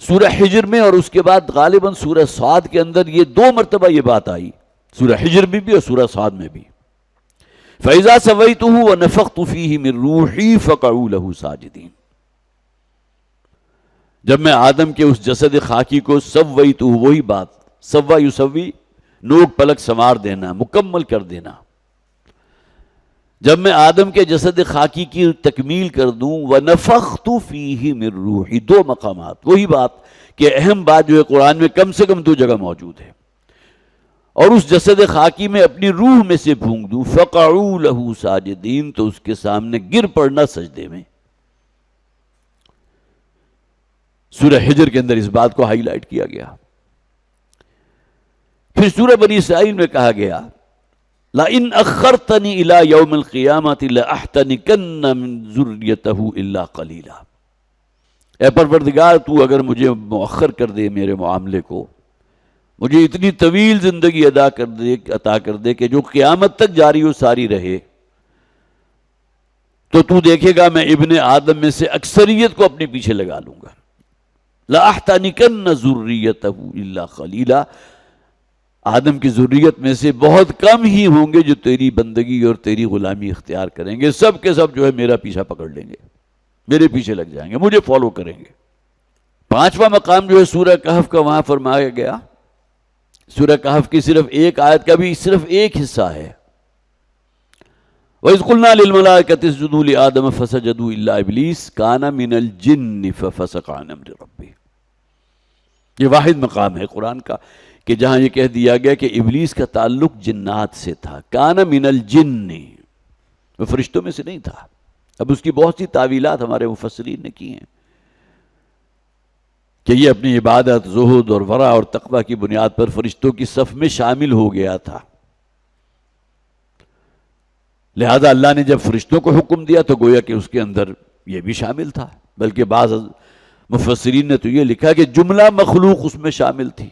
سورہ حجر میں اور اس کے بعد غالباً سورہ صاد کے اندر یہ 2 مرتبہ یہ بات آئی، سورہ حجر میں بھی اور سورہ صاد میں بھی۔ فَإِذَا سَوَّيْتُهُ وَنَفَخْتُ فِيهِ مِن رُوحِي فَقَعُوا لَهُ سَاجِدِينَ۔ جب میں آدم کے اس جسد خاکی کو سویتہ، وہی بات، سوا یسوی، نوک پلک سنوار دینا، مکمل کر دینا، جب میں آدم کے جسد خاکی کی تکمیل کر دوں، وَنَفَخْتُ فِيهِ مِن رُوحِي، 2 مقامات، وہی بات کہ اہم بات جو ہے قرآن میں کم سے کم 2 جگہ موجود ہے، اور اس جسد خاکی میں اپنی روح میں سے پھونک دوں، فَقَعُوا لَهُ سَاجِدِينَ، تو اس کے سامنے گر پڑنا سجدے میں۔ سورہ حجر کے اندر اس بات کو ہائی لائٹ کیا گیا۔ پھر سورہ بنی اسرائیل میں کہا گیا لَإِنْ أَخَّرْتَنِي إِلَىٰ يَوْمِ الْقِيَامَةِ لَأَحْتَنِكَنَّ مِنْ ذُرِّيَّتَهُ إِلَّا قَلِيلًا۔ اے پروردگار، تو اگر مجھے مؤخر کر دے میرے معاملے کو، مجھے اتنی طویل زندگی عطا کر دے کہ جو قیامت تک جاری و ساری رہے، تو دیکھے گا میں ابن آدم میں سے اکثریت کو اپنے پیچھے لگا لوں گا۔ لَأَحْتَنِكَنَّ ذُرِّيَّتَهُ إِلَّا قَلِيلًا، آدم کی ذریت میں سے بہت کم ہی ہوں گے جو تیری بندگی اور تیری غلامی اختیار کریں گے، سب کے سب جو ہے میرا پیچھا پکڑ لیں گے، میرے پیچھے لگ جائیں گے، مجھے فالو کریں گے۔ پانچواں مقام جو ہے سورہ کہف کا وہاں فرمایا گیا، سورہ کہف کی صرف ایک آیت کا بھی صرف ایک حصہ ہے، وَإِذْ قُلْنَا لِلْمَلَائِكَةِ اسْجُدُوا لِآدَمَ فَسَجَدُوا إِلَّا إِبْلِيسَ كَانَ مِنَ الْجِنِّ فَفَسَقَ عَنْ أَمْرِ رَبِّهِ۔ یہ واحد مقام ہے قرآن کا کہ جہاں یہ کہہ دیا گیا کہ ابلیس کا تعلق جنات سے تھا، کان من الجن، وہ فرشتوں میں سے نہیں تھا۔ اب اس کی بہت سی تعویلات ہمارے مفسرین نے کی ہیں کہ یہ اپنی عبادت، زہد اور ورع اور تقوی کی بنیاد پر فرشتوں کی صف میں شامل ہو گیا تھا، لہذا اللہ نے جب فرشتوں کو حکم دیا تو گویا کہ اس کے اندر یہ بھی شامل تھا، بلکہ بعض مفسرین نے تو یہ لکھا کہ جملہ مخلوق اس میں شامل تھی۔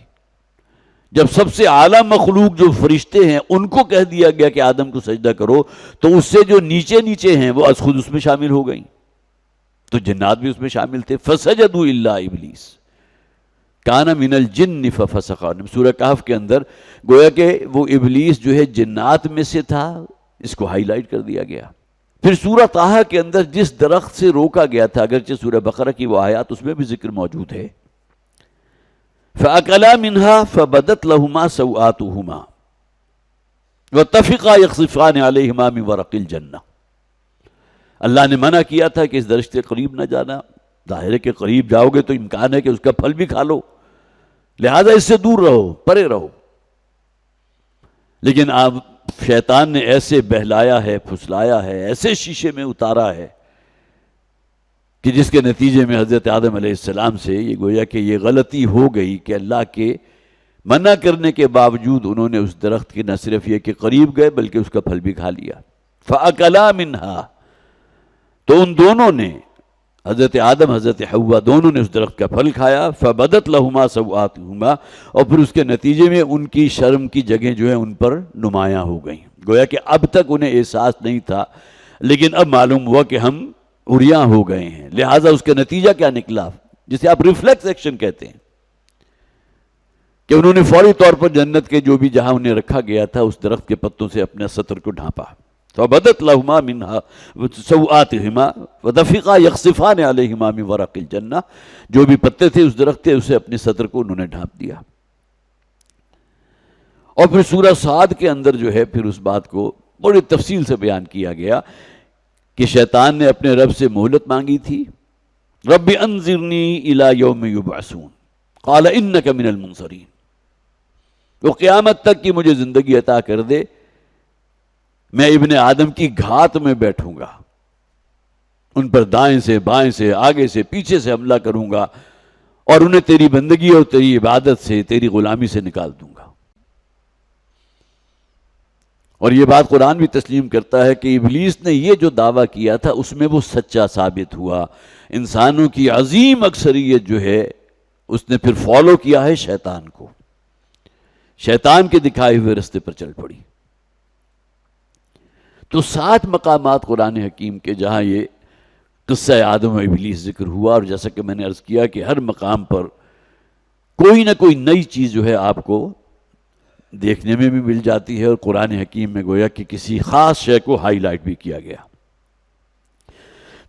جب سب سے اعلیٰ مخلوق جو فرشتے ہیں ان کو کہہ دیا گیا کہ آدم کو سجدہ کرو، تو اس سے جو نیچے نیچے ہیں وہ از خود اس میں شامل ہو گئیں، تو جنات بھی اس میں شامل تھے۔ فسجدوا الا ابلیس کان من الجن ففسق، سورہ کہف کے اندر گویا کہ وہ ابلیس جو ہے جنات میں سے تھا، اس کو ہائی لائٹ کر دیا گیا۔ پھر سورہ طٰہٰ کے اندر جس درخت سے روکا گیا تھا، اگرچہ سورہ بقرہ کی وہ آیات اس میں بھی ذکر موجود ہے، فَأَكَلَا مِنْهَا فَبَدَتْ لَهُمَا سَوْآتُهُمَا وَاتَّفِقَا يَخْصِفَانِ عَلَيْهِمَا مِنْ وَرَقِ الْجَنَّةِ، اللہ نے منع کیا تھا کہ اس درخت کے قریب نہ جانا، ظاہر ہے کہ قریب جاؤ گے تو امکان ہے کہ اس کا پھل بھی کھا لو، لہذا اس سے دور رہو، پرے رہو۔ لیکن اب شیطان نے ایسے بہلایا ہے، پھسلایا ہے، ایسے شیشے میں اتارا ہے کہ جس کے نتیجے میں حضرت آدم علیہ السلام سے یہ گویا کہ یہ غلطی ہو گئی کہ اللہ کے منع کرنے کے باوجود انہوں نے اس درخت کی نہ صرف یہ کہ قریب گئے بلکہ اس کا پھل بھی کھا لیا۔ فَأَكَلَا مِنْهَا، تو ان دونوں نے، حضرت آدم حضرت حوا دونوں نے اس درخت کا پھل کھایا۔ فَبَدَتْ لَهُمَا سَوْآتُهُمَا، اور پھر اس کے نتیجے میں ان کی شرم کی جگہیں جو ہیں ان پر نمایاں ہو گئیں، گویا کہ اب تک انہیں احساس نہیں تھا لیکن اب معلوم ہوا کہ ہم عریاں ہو گئے ہیں، لہٰذا اس کا نتیجہ کیا نکلا، جسے آپ ریفلیکس ایکشن کہتے ہیں، کہ انہوں نے فوری طور پر جنت کے جو بھی جہاں انہیں رکھا گیا تھا اس درخت کے پتوں سے اپنے سطر کو ڈھانپا۔ فَبَدَتْ لَهُمَا مِنْهَا سَوْآتِهِمَا وَتَفِقَا يَخْصِفَانِ عَلَيْهِمَا مِنْ وَرَقِ الْجَنَّةِ، جو بھی پتے تھے اس درخت کے اسے اپنے سطر کو انہوں نے ڈھانپ دیا۔ اور پھر سورہ صاد کے اندر جو ہے پھر اس بات کو بڑی تفصیل سے بیان کیا گیا کہ شیطان نے اپنے رب سے مہلت مانگی تھی، رب انظرنی الی یوم یبعثون قال انک من المنظرین، وہ قیامت تک کی مجھے زندگی عطا کر دے، میں ابن آدم کی گھات میں بیٹھوں گا، ان پر دائیں سے بائیں سے آگے سے پیچھے سے حملہ کروں گا اور انہیں تیری بندگی اور تیری عبادت سے، تیری غلامی سے نکال دوں گا۔ اور یہ بات قرآن بھی تسلیم کرتا ہے کہ ابلیس نے یہ جو دعویٰ کیا تھا اس میں وہ سچا ثابت ہوا، انسانوں کی عظیم اکثریت جو ہے اس نے پھر فالو کیا ہے شیطان کو، شیطان کے دکھائے ہوئے رستے پر چل پڑی۔ تو 7 مقامات قرآن حکیم کے جہاں یہ قصہ آدم و ابلیس ذکر ہوا، اور جیسا کہ میں نے عرض کیا کہ ہر مقام پر کوئی نہ کوئی نئی چیز جو ہے آپ کو دیکھنے میں بھی مل جاتی ہے، اور قرآن حکیم میں گویا کہ کسی خاص شے کو ہائی لائٹ بھی کیا گیا۔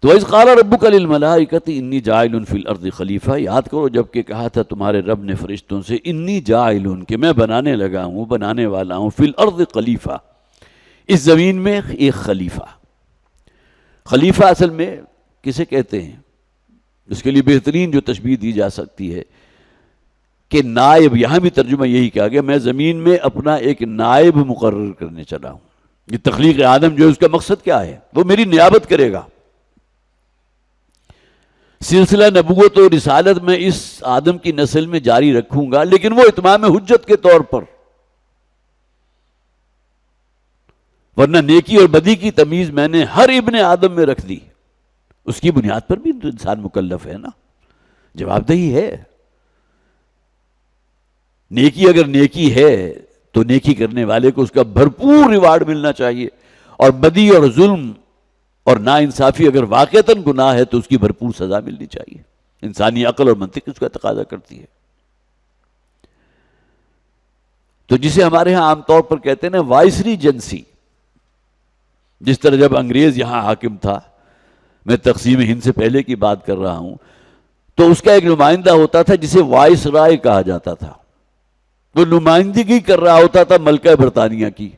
تو وَإِذْ قَالَ رَبُّكَ لِلْمَلَائِكَةِ إِنِّي جَاعِلٌ فِي الْأَرْضِ خلیفہ، یاد کرو جب کہ کہا تھا تمہارے رب نے فرشتوں سے انی جاعلٌ، کہ میں بنانے لگا ہوں، بنانے والا ہوں، فی الارض خلیفہ، اس زمین میں ایک خلیفہ۔ خلیفہ اصل میں کسے کہتے ہیں؟ اس کے لیے بہترین جو تشبیہ دی جا سکتی ہے کہ نائب، یہاں بھی ترجمہ یہی کہا گیا، میں زمین میں اپنا ایک نائب مقرر کرنے چلا ہوں۔ یہ تخلیق آدم جو ہے اس کا مقصد کیا ہے؟ وہ میری نیابت کرے گا، سلسلہ نبوت و رسالت میں اس آدم کی نسل میں جاری رکھوں گا، لیکن وہ اتمام حجت کے طور پر، ورنہ نیکی اور بدی کی تمیز میں نے ہر ابن آدم میں رکھ دی، اس کی بنیاد پر بھی انسان مکلف ہے نا، جواب دہی ہے۔ نیکی اگر نیکی ہے تو نیکی کرنے والے کو اس کا بھرپور ریوارڈ ملنا چاہیے، اور بدی اور ظلم اور ناانصافی اگر واقعتاً گناہ ہے تو اس کی بھرپور سزا ملنی چاہیے۔ انسانی عقل اور منطق اس کا تقاضا کرتی ہے. تو جسے ہمارے ہاں عام طور پر کہتے ہیں نا وائسری جنسی، جس طرح جب انگریز یہاں حاکم تھا، میں تقسیم ہند سے پہلے کی بات کر رہا ہوں، تو اس کا ایک نمائندہ ہوتا تھا جسے وائس رائے کہا جاتا تھا. وہ نمائندگی کر رہا ہوتا تھا ملکہ برطانیہ کی.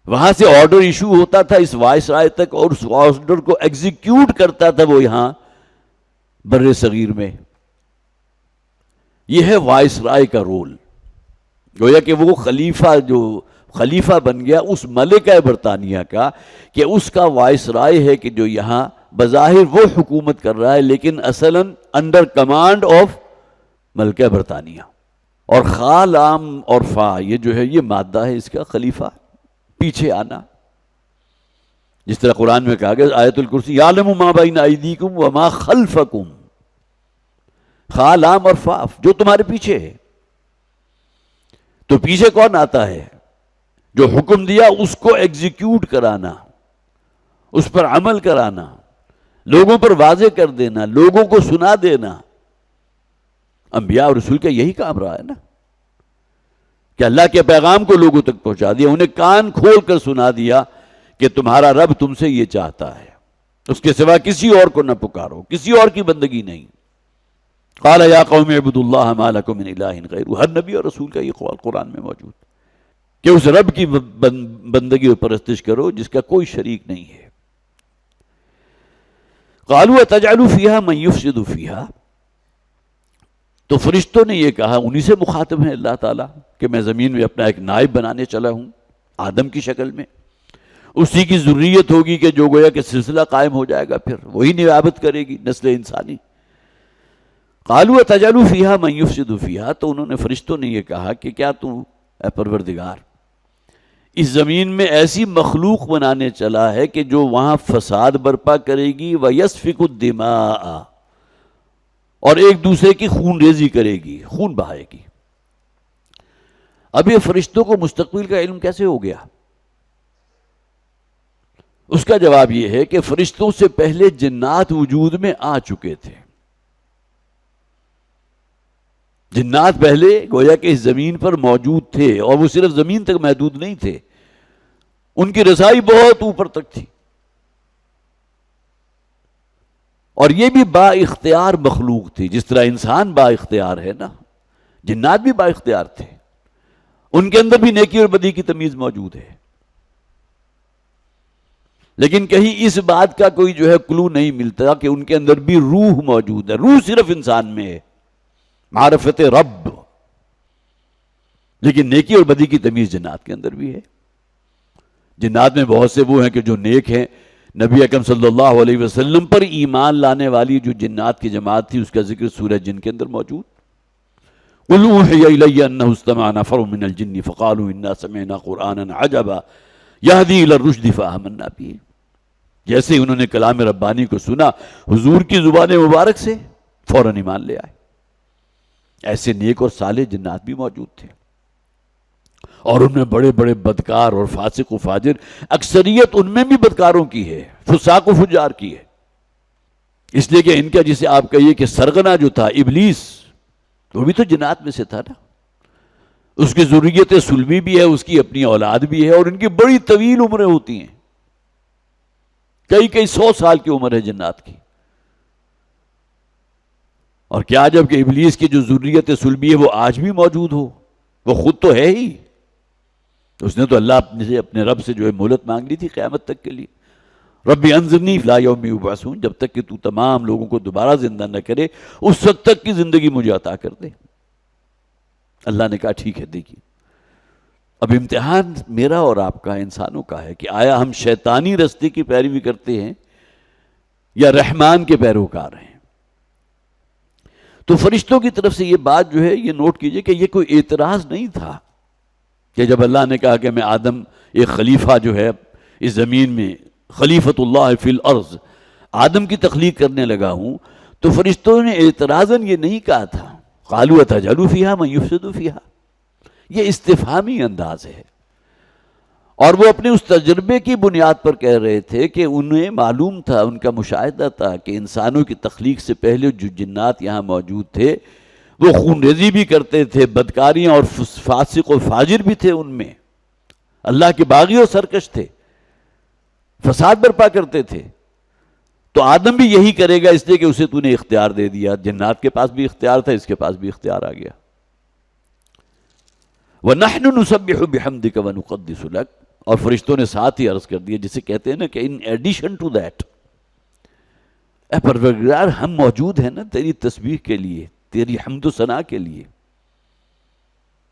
وہاں سے آرڈر ایشو ہوتا تھا اس وائس رائے تک، اور اس آرڈر کو ایگزیکیوٹ کرتا تھا وہ یہاں بر صغیر میں. یہ ہے وائس رائے کا رول. گویا کہ وہ خلیفہ بن گیا اس ملکہ برطانیہ کا، کہ اس کا وائس رائے ہے کہ جو یہاں بظاہر وہ حکومت کر رہا ہے لیکن اصلاً انڈر کمانڈ آف ملکہ برطانیہ. اور خا لام اور فا یہ جو ہے یہ مادہ ہے اس کا، خلیفہ پیچھے آنا. جس طرح قرآن میں کہا گیا آیت الکرسی یعلم ما بین ایدیکم وما خلفکم، خا لام اور فا جو تمہارے پیچھے ہے. تو پیچھے کون آتا ہے؟ جو حکم دیا اس کو ایگزیکیوٹ کرانا، اس پر عمل کرانا، لوگوں پر واضح کر دینا، لوگوں کو سنا دینا. انبیاء اور رسول کا یہی کام رہا ہے نا، کہ اللہ کے پیغام کو لوگوں تک پہنچا دیا، انہیں کان کھول کر سنا دیا کہ تمہارا رب تم سے یہ چاہتا ہے، اس کے سوا کسی اور کو نہ پکارو، کسی اور کی بندگی نہیں. قال یا قوم اعبدوا اللہ ما لکم من الہ غیرہ. ہر نبی اور رسول کا یہ قول قرآن میں موجود کہ اس رب کی بندگی اور پرستش کرو جس کا کوئی شریک نہیں ہے. قالوا اتجعل فیہا من یفسد فیہا. تو فرشتوں نے یہ کہا، انہی سے مخاطب ہیں اللہ تعالیٰ، کہ میں زمین میں اپنا ایک نائب بنانے چلا ہوں آدم کی شکل میں. اسی کی ذریت ہوگی کہ جو گویا کہ سلسلہ قائم ہو جائے گا، پھر وہی نیابت کرے گی نسل انسانی. قالوا اتجعل فیہا من یفسد فیہا. تو انہوں نے فرشتوں نے یہ کہا کہ کیا تو اے پروردگار اس زمین میں ایسی مخلوق بنانے چلا ہے کہ جو وہاں فساد برپا کرے گی وَيَسْفِكُ الدِّمَاءَ، اور ایک دوسرے کی خون ریزی کرے گی، خون بہائے گی. اب یہ فرشتوں کو مستقبل کا علم کیسے ہو گیا؟ اس کا جواب یہ ہے کہ فرشتوں سے پہلے جنات وجود میں آ چکے تھے. جنات پہلے گویا کہ اس زمین پر موجود تھے، اور وہ صرف زمین تک محدود نہیں تھے، ان کی رسائی بہت اوپر تک تھی. اور یہ بھی با اختیار مخلوق تھی، جس طرح انسان با اختیار ہے نا، جنات بھی با اختیار تھے. ان کے اندر بھی نیکی اور بدی کی تمیز موجود ہے. لیکن کہیں اس بات کا کوئی جو ہے کلو نہیں ملتا کہ ان کے اندر بھی روح موجود ہے. روح صرف انسان میں ہے، معرفت رب، لیکن نیکی اور بدی کی تمیز جنات کے اندر بھی ہے. جنات میں بہت سے وہ ہیں کہ جو نیک ہیں. نبی اکرم صلی اللہ علیہ وسلم پر ایمان لانے والی جو جنات کی جماعت تھی اس کا ذکر سورہ جن کے اندر موجود. قُلْ أُوحِيَ إِلَيَّ أَنَّهُ اسْتَمَعَ نَفَرٌ مِّنَ الْجِنِّ فَقَالُوا إِنَّا سَمِعْنَا قُرْآنًا عَجَبًا يَهْدِي إِلَى الرُّشْدِ فَآمَنَّا بِهِ. جیسے ہی انہوں نے کلام ربانی کو سنا حضور کی زبان مبارک سے، فوراً ایمان لے آئے. ایسے نیک اور صالح جنات بھی موجود تھے، اور ان میں بڑے بڑے بدکار اور فاسق و فاجر، اکثریت ان میں بھی بدکاروں کی ہے، فساق و فجار کی ہے. اس لیے کہ ان کا جسے آپ کہیے کہ سرغنہ جو تھا ابلیس، وہ بھی تو جنات میں سے تھا نا. اس کی ذریت سلمی بھی ہے، اس کی اپنی اولاد بھی ہے، اور ان کی بڑی طویل عمریں ہوتی ہیں، کئی 100 سال کی عمر ہے جنات کی. اور کیا جب کہ ابلیس کی جو ذریت سلمی ہے وہ آج بھی موجود ہو، وہ خود تو ہے ہی. اس نے تو اللہ سے اپنے رب سے جو ہے مہلت مانگ لی تھی قیامت تک کے لیے. ربی انظرنی الی یوم یبعثون، جب تک کہ تو تمام لوگوں کو دوبارہ زندہ نہ کرے اس وقت تک کی زندگی مجھے عطا کر دے. اللہ نے کہا ٹھیک ہے دیکھیے. اب امتحان میرا اور آپ کا، انسانوں کا ہے کہ آیا ہم شیطانی رستے کی پیروی کرتے ہیں یا رحمان کے پیروکار ہیں. تو فرشتوں کی طرف سے یہ بات جو ہے یہ نوٹ کیجئے کہ یہ کوئی اعتراض نہیں تھا کہ جب اللہ نے کہا کہ میں آدم ایک خلیفہ جو ہے اس زمین میں، خلیفۃ اللہ فی الارض، آدم کی تخلیق کرنے لگا ہوں، تو فرشتوں نے اعتراضاً یہ نہیں کہا تھا قالوا اتجعل فیہا من یفسد فیہا. یہ استفہامی انداز ہے. اور وہ اپنے اس تجربے کی بنیاد پر کہہ رہے تھے کہ انہیں معلوم تھا، ان کا مشاہدہ تھا کہ انسانوں کی تخلیق سے پہلے جو جنات یہاں موجود تھے وہ خون ریزی بھی کرتے تھے، بدکاریاں اور فاسق و فاجر بھی تھے، ان میں اللہ کے باغی اور سرکش تھے، فساد برپا کرتے تھے۔ تو آدم بھی یہی کرے گا، اس لیے کہ اسے تو نے اختیار دے دیا۔ جنات کے پاس بھی اختیار تھا، اس کے پاس بھی اختیار آ گیا۔ وَنَحْنُ نُسَبِّحُ بِحَمْدِكَ وَنُقَدِّسُ لَكَ، اور فرشتوں نے ساتھ ہی عرض کر دیا، جسے کہتے ہیں نا کہ ان ایڈیشن ٹو دیٹ، اے پروردگار ہم موجود ہیں نا تیری تسبیح کے لیے، تیری حمد و ثنا کے لیے،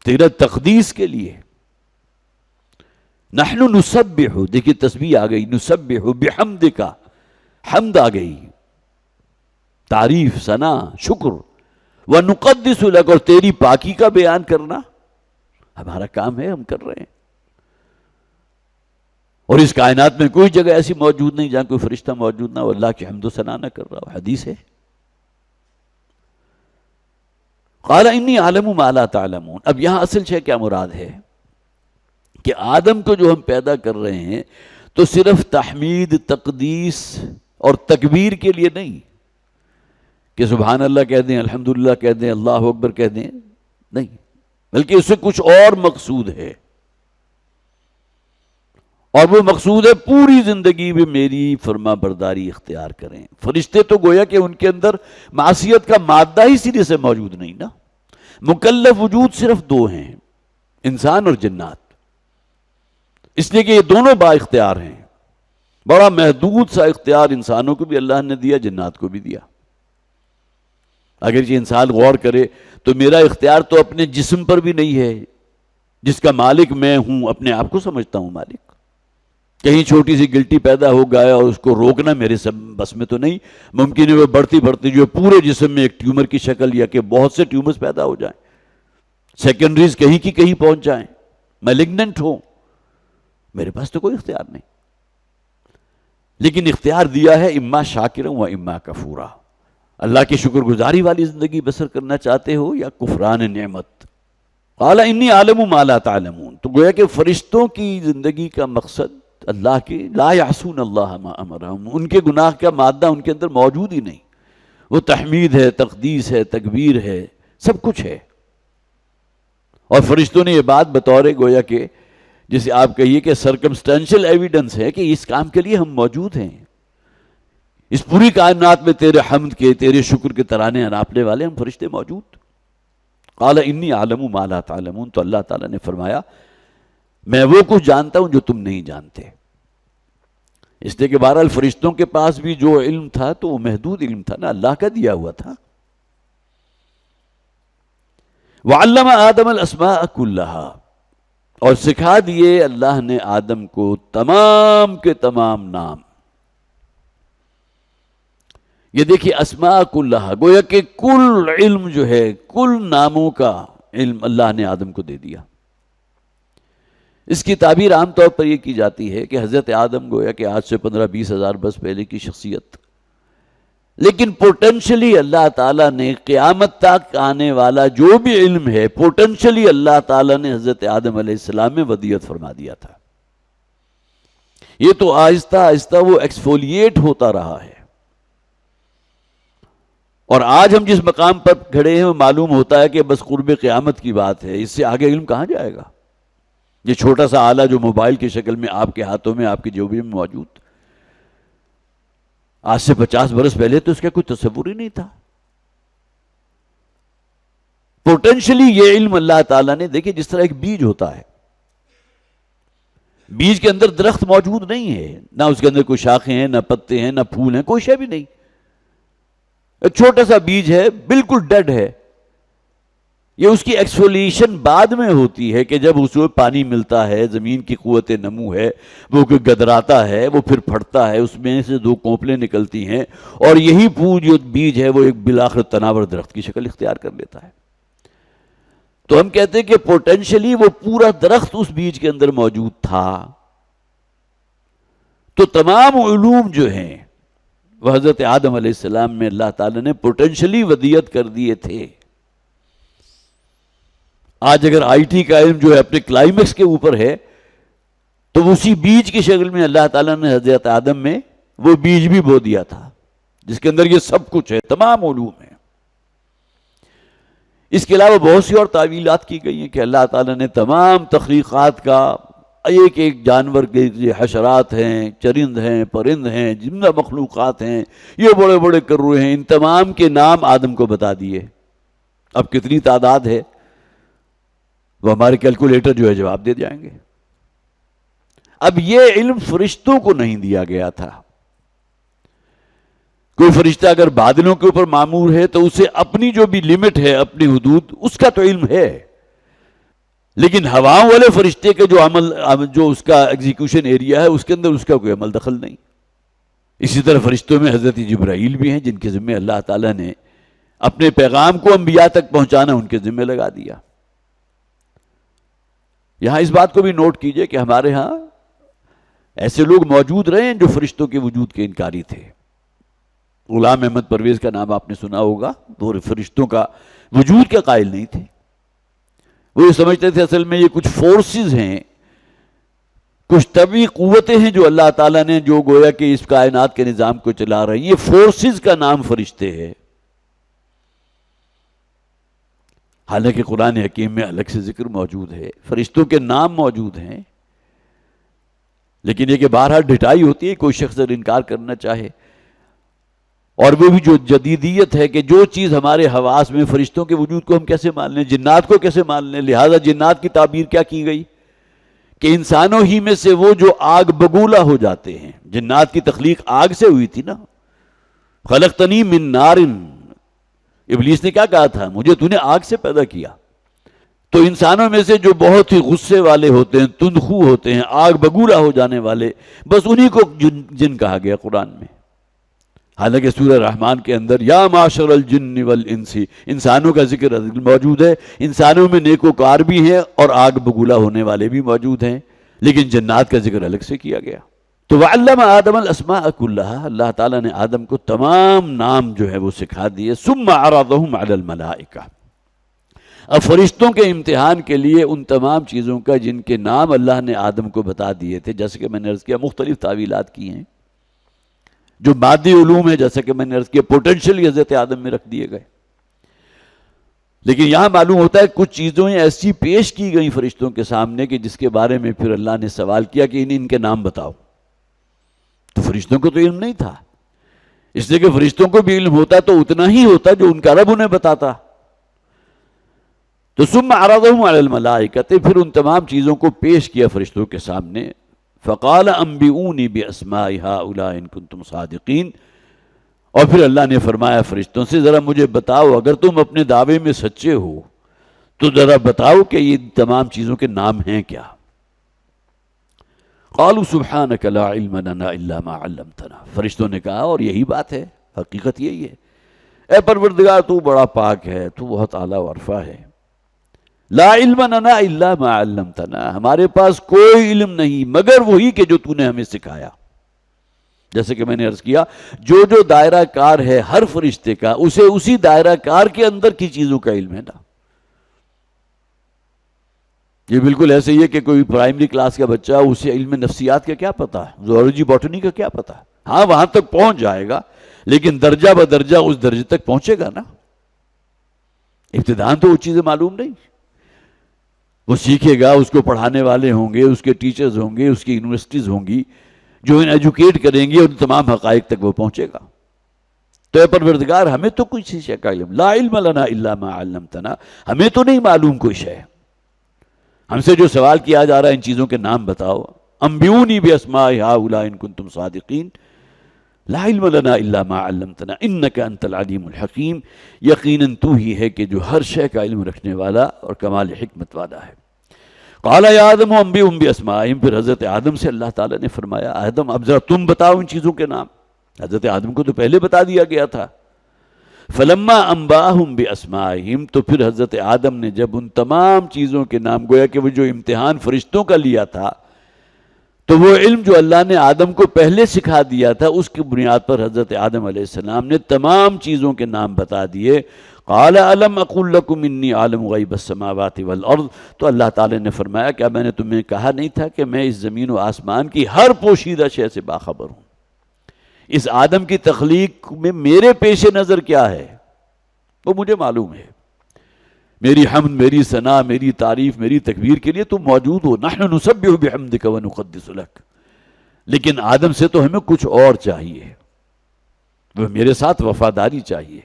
تیرا تقدیس کے لیے۔ نحن نسبح، دیکھیے تسبیح آ گئی، نسبح بحمدک، حمد آ گئی، تعریف، ثنا، شکر، ونقدس لک، اور تیری پاکی کا بیان کرنا ہمارا کام ہے، ہم کر رہے ہیں۔ اور اس کائنات میں کوئی جگہ ایسی موجود نہیں جہاں کوئی فرشتہ موجود نہ ہو، اللہ کی حمد و ثنا نہ کر رہا ہو، حدیث ہے۔ قال انی اعلم ما لا تعلمون، اب یہاں اصل شے کیا مراد ہے کہ آدم کو جو ہم پیدا کر رہے ہیں تو صرف تحمید، تقدیس اور تکبیر کے لیے نہیں کہ سبحان اللہ کہہ دیں، الحمدللہ کہہ دیں، اللہ اکبر کہہ دیں، نہیں، بلکہ اس سے کچھ اور مقصود ہے، اور وہ مقصود ہے پوری زندگی میں میری فرما برداری اختیار کریں۔ فرشتے تو گویا کہ ان کے اندر معصیت کا مادہ ہی سرے سے موجود نہیں نا، مکلف وجود صرف دو ہیں، انسان اور جنات، اس لیے کہ یہ دونوں با اختیار ہیں۔ بڑا محدود سا اختیار انسانوں کو بھی اللہ نے دیا، جنات کو بھی دیا۔ اگر یہ انسان غور کرے تو میرا اختیار تو اپنے جسم پر بھی نہیں ہے، جس کا مالک میں ہوں، اپنے آپ کو سمجھتا ہوں مالک۔ کہیں چھوٹی سی گلٹی پیدا ہو گیا اور اس کو روکنا میرے بس میں تو نہیں، ممکن ہے وہ بڑھتی بڑھتی جو پورے جسم میں ایک ٹیومر کی شکل یا کہ بہت سے ٹیومرز پیدا ہو جائیں، سیکنڈریز کہیں کی کہیں پہنچ جائیں، میلگننٹ ہوں، میرے پاس تو کوئی اختیار نہیں۔ لیکن اختیار دیا ہے اما شاکرا و اما کفورا، اللہ کی شکر گزاری والی زندگی بسر کرنا چاہتے ہو یا کفران نعمت۔ قال انی اعلم ما لا تعلمون، تو گویا کہ فرشتوں کی زندگی کا مقصد اللہ کے لا یعصون اللہ ما امرہم، ان کے گناہ کا مادہ ان کے اندر موجود ہی نہیں، وہ تحمید ہے، تقدیس ہے، تکبیر ہے، سب کچھ ہے۔ اور فرشتوں نے یہ بات بطور گویا کہ جسے آپ کہیے کہ سرکمسٹینشل ایویڈنس ہے کہ اس کام کے لیے ہم موجود ہیں، اس پوری کائنات میں تیرے حمد کے، تیرے شکر کے ترانے اناپنے والے ہم فرشتے موجود۔ قال انی اعلم ما لا تعلمون، تو اللہ تعالیٰ نے فرمایا میں وہ کچھ جانتا ہوں جو تم نہیں جانتے۔ اس لیے کہ بہرحال فرشتوں کے پاس بھی جو علم تھا تو وہ محدود علم تھا نا، اللہ کا دیا ہوا تھا۔ وعلم آدم الاسماء کلہا، اور سکھا دیے اللہ نے آدم کو تمام کے تمام نام۔ یہ دیکھیے اسماء کلہا، گویا کہ کل علم جو ہے، کل ناموں کا علم اللہ نے آدم کو دے دیا۔ اس کی تعبیر عام طور پر یہ کی جاتی ہے کہ حضرت آدم گویا کہ آج سے 15-20 ہزار برس پہلے کی شخصیت، لیکن پوٹینشلی اللہ تعالیٰ نے قیامت تک آنے والا جو بھی علم ہے، پوٹینشلی اللہ تعالیٰ نے حضرت آدم علیہ السلام میں ودیعت فرما دیا تھا۔ یہ تو آہستہ آہستہ وہ ایکسفولیٹ ہوتا رہا ہے، اور آج ہم جس مقام پر کھڑے ہیں وہ معلوم ہوتا ہے کہ بس قرب قیامت کی بات ہے، اس سے آگے علم کہاں جائے گا؟ یہ چھوٹا سا آلہ جو موبائل کی شکل میں آپ کے ہاتھوں میں، آپ کی جیب میں موجود، آج سے 50 برس پہلے تو اس کا کوئی تصور ہی نہیں تھا۔ پوٹینشلی یہ علم اللہ تعالیٰ نے، دیکھیں جس طرح ایک بیج ہوتا ہے، بیج کے اندر درخت موجود نہیں ہے، نہ اس کے اندر کوئی شاخیں ہیں، نہ پتے ہیں، نہ پھول ہیں، کوئی شے بھی نہیں، ایک چھوٹا سا بیج ہے، بالکل ڈیڈ ہے۔ یہ اس کی ایکسفولیشن بعد میں ہوتی ہے کہ جب اس کو پانی ملتا ہے، زمین کی قوت نمو ہے، وہ گدراتا ہے، وہ پھر پھٹتا ہے، اس میں سے 2 کونپلیں نکلتی ہیں، اور یہی پھول جو بیج ہے وہ ایک بالآخر تناور درخت کی شکل اختیار کر لیتا ہے۔ تو ہم کہتے ہیں کہ پوٹینشلی وہ پورا درخت اس بیج کے اندر موجود تھا۔ تو تمام علوم جو ہیں وہ حضرت آدم علیہ السلام میں اللہ تعالیٰ نے پوٹینشلی ودیعت کر دیے تھے۔ آج اگر آئی ٹی کا علم جو ہے اپنے کلائمیکس کے اوپر ہے، تو اسی بیج کی شکل میں اللہ تعالیٰ نے حضرت آدم میں وہ بیج بھی بو دیا تھا جس کے اندر یہ سب کچھ ہے، تمام علوم ہیں۔ اس کے علاوہ بہت سی اور تعویلات کی گئی ہیں کہ اللہ تعالیٰ نے تمام تخلیقات کا ایک ایک جانور کے یہ حشرات ہیں، چرند ہیں، پرند ہیں، جملہ مخلوقات ہیں، یہ بڑے بڑے کروے ہیں، ان تمام کے نام آدم کو بتا دیے۔ اب کتنی تعداد ہے وہ ہمارے کیلکولیٹر جو ہے جواب دے جائیں گے۔ اب یہ علم فرشتوں کو نہیں دیا گیا تھا۔ کوئی فرشتہ اگر بادلوں کے اوپر مامور ہے تو اسے اپنی جو بھی لمٹ ہے، اپنی حدود، اس کا تو علم ہے، لیکن ہواؤں والے فرشتے کے جو عمل، جو اس کا ایگزیکیوشن ایریا ہے، اس کے اندر اس کا کوئی عمل دخل نہیں۔ اسی طرح فرشتوں میں حضرت جبرائیل بھی ہیں جن کے ذمہ اللہ تعالیٰ نے اپنے پیغام کو انبیاء تک پہنچانا ان کے ذمہ لگا دیا۔ یہاں اس بات کو بھی نوٹ کیجئے کہ ہمارے ہاں ایسے لوگ موجود رہے ہیں جو فرشتوں کے وجود کے انکاری تھے۔ غلام احمد پرویز کا نام آپ نے سنا ہوگا، وہ فرشتوں کا وجود کے قائل نہیں تھے۔ وہ یہ سمجھتے تھے اصل میں یہ کچھ فورسز ہیں، کچھ طبعی قوتیں ہیں جو اللہ تعالیٰ نے جو گویا کہ اس کائنات کے نظام کو چلا رہی ہیں، یہ فورسز کا نام فرشتے ہے۔ حالانکہ قرآن حکیم میں الگ سے ذکر موجود ہے، فرشتوں کے نام موجود ہیں، لیکن یہ کہ بہرحال ڈٹائی ہوتی ہے، کوئی شخص اگر انکار کرنا چاہے، اور وہ بھی جو جدیدیت ہے کہ جو چیز ہمارے حواس میں، فرشتوں کے وجود کو ہم کیسے مان لیں، جنات کو کیسے مان لیں، لہذا جنات کی تعبیر کیا کی گئی کہ انسانوں ہی میں سے وہ جو آگ بگولا ہو جاتے ہیں۔ جنات کی تخلیق آگ سے ہوئی تھی نا، خلقتنی من نار، ابلیس نے کیا کہا تھا، مجھے تو نے آگ سے پیدا کیا۔ تو انسانوں میں سے جو بہت ہی غصے والے ہوتے ہیں، تندخو ہوتے ہیں، آگ بگولا ہو جانے والے، بس انہی کو جن کہا گیا قرآن میں۔ حالانکہ سورہ رحمان کے اندر یا معاشر الجن والانس، انسانوں کا ذکر موجود ہے، انسانوں میں نیکوکار بھی ہیں اور آگ بگولا ہونے والے بھی موجود ہیں، لیکن جنات کا ذکر الگ سے کیا گیا۔ تو وعلم آدم الاسماء کلھا، اللہ تعالیٰ نے آدم کو تمام نام جو ہے وہ سکھا دیے۔ ثم عرضهم علی الملائکہ، اب فرشتوں کے امتحان کے لیے ان تمام چیزوں کا جن کے نام اللہ نے آدم کو بتا دیے تھے، جیسے کہ میں نے عرض کیا مختلف تعویلات کی ہیں، جو مادی علوم ہے جیسا کہ میں نے عرض کیا پوٹینشلی حضرت آدم میں رکھ دیے گئے، لیکن یہاں معلوم ہوتا ہے کچھ چیزیں ایسی پیش کی گئیں فرشتوں کے سامنے کہ جس کے بارے میں پھر اللہ نے سوال کیا کہ ان کے نام بتاؤ۔ تو فرشتوں کو تو علم نہیں تھا، اس لیے کہ فرشتوں کو بھی علم ہوتا تو اتنا ہی ہوتا جو ان کا رب انہیں بتاتا۔ تو ثم عرضهم علی الملائکۃ، پھر ان تمام چیزوں کو پیش کیا فرشتوں کے سامنے۔ فقال انبئونی باسماء ہؤلاء ان کنتم صادقین، اور پھر اللہ نے فرمایا فرشتوں سے ذرا مجھے بتاؤ، اگر تم اپنے دعوے میں سچے ہو تو ذرا بتاؤ کہ یہ تمام چیزوں کے نام ہیں کیا۔ قالوا سبحانک لا علم لنا الا ما علمتنا، فرشتوں نے کہا اور یہی بات ہے، حقیقت یہی ہے، اے پروردگار تو بڑا پاک ہے، تو بہت اعلیٰ و عرفہ ہے، لا علم لنا الا ما علمتنا، ہمارے پاس کوئی علم نہیں مگر وہی کہ جو تو نے ہمیں سکھایا۔ جیسے کہ میں نے عرض کیا جو جو دائرہ کار ہے ہر فرشتے کا، اسے اسی دائرہ کار کے اندر کی چیزوں کا علم ہے نا۔ یہ بالکل ایسے ہی ہے کہ کوئی پرائمری کلاس کا بچہ، اسے علم نفسیات کا کیا پتا ہے، زوالوجی باٹنی کا کیا پتا ہے، ہاں وہاں تک پہنچ جائے گا لیکن درجہ بدرجہ اس درجے تک پہنچے گا نا، ابتداءً تو وہ چیزیں معلوم نہیں، وہ سیکھے گا، اس کو پڑھانے والے ہوں گے، اس کے ٹیچرز ہوں گے، اس کی یونیورسٹیز ہوں گی جو ان ایجوکیٹ کریں گے، ان تمام حقائق تک وہ پہنچے گا۔ تو اے پروردگار ہمیں تو کوئی شے کا علم، لا علم لنا الا ما علمتنا، ہمیں تو نہیں معلوم کوئی شے، ہم سے جو سوال کیا جا رہا ہے ان چیزوں کے نام بتاؤ۔ انبئونی باسماء ہؤلاء ان کنتم صادقین، لا علم لنا الا ما علمتنا انک انت العلیم الحکیم، یقیناً تو ہی ہے کہ جو ہر شے کا علم رکھنے والا اور کمال حکمت والا ہے۔ قال یا آدم انبئہم باسمائہم، پھر حضرت آدم سے اللہ تعالیٰ نے فرمایا آدم اب ذرا تم بتاؤ ان چیزوں کے نام۔ حضرت آدم کو تو پہلے بتا دیا گیا تھا۔ فلما انباہم باسمائہم، تو پھر حضرت آدم نے جب ان تمام چیزوں کے نام، گویا کہ وہ جو امتحان فرشتوں کا لیا تھا، تو وہ علم جو اللہ نے آدم کو پہلے سکھا دیا تھا اس کی بنیاد پر حضرت آدم علیہ السلام نے تمام چیزوں کے نام بتا دیے۔ قال الم اقل لکم انی عالم غیب السماوات والارض، تو اللہ تعالی نے فرمایا کیا میں نے تمہیں کہا نہیں تھا کہ میں اس زمین و آسمان کی ہر پوشیدہ شے سے باخبر ہوں؟ اس آدم کی تخلیق میں میرے پیش نظر کیا ہے وہ مجھے معلوم ہے۔ میری حمد، میری ثنا، میری تعریف، میری تکبیر کے لیے تم موجود ہو۔ نحن نسبح بحمدک ونقدس لک، لیکن آدم سے تو ہمیں کچھ اور چاہیے، وہ میرے ساتھ وفاداری چاہیے۔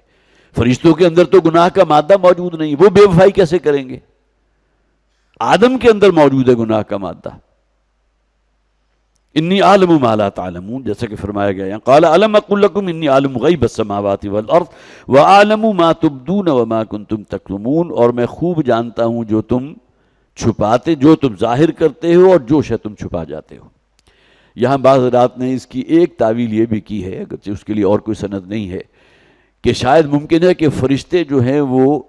فرشتوں کے اندر تو گناہ کا مادہ موجود نہیں، وہ بے وفائی کیسے کریں گے؟ آدم کے اندر موجود ہے گناہ کا مادہ۔ انی عالم ما لا تعلمون، جیسا کہ فرمایا گیا قال الم اقل لکم انی عالم غیب السماوات والارض وعالم ما تبدون وما کنتم تکتمون، اور میں خوب جانتا ہوں جو تم چھپاتے، جو تم ظاہر کرتے ہو اور جو شے تم چھپا جاتے ہو۔ یہاں بعض حضرات نے اس کی ایک تعویل یہ بھی کی ہے، اگرچہ اس کے لیے اور کوئی سند نہیں ہے، کہ شاید ممکن ہے کہ فرشتے جو ہیں وہ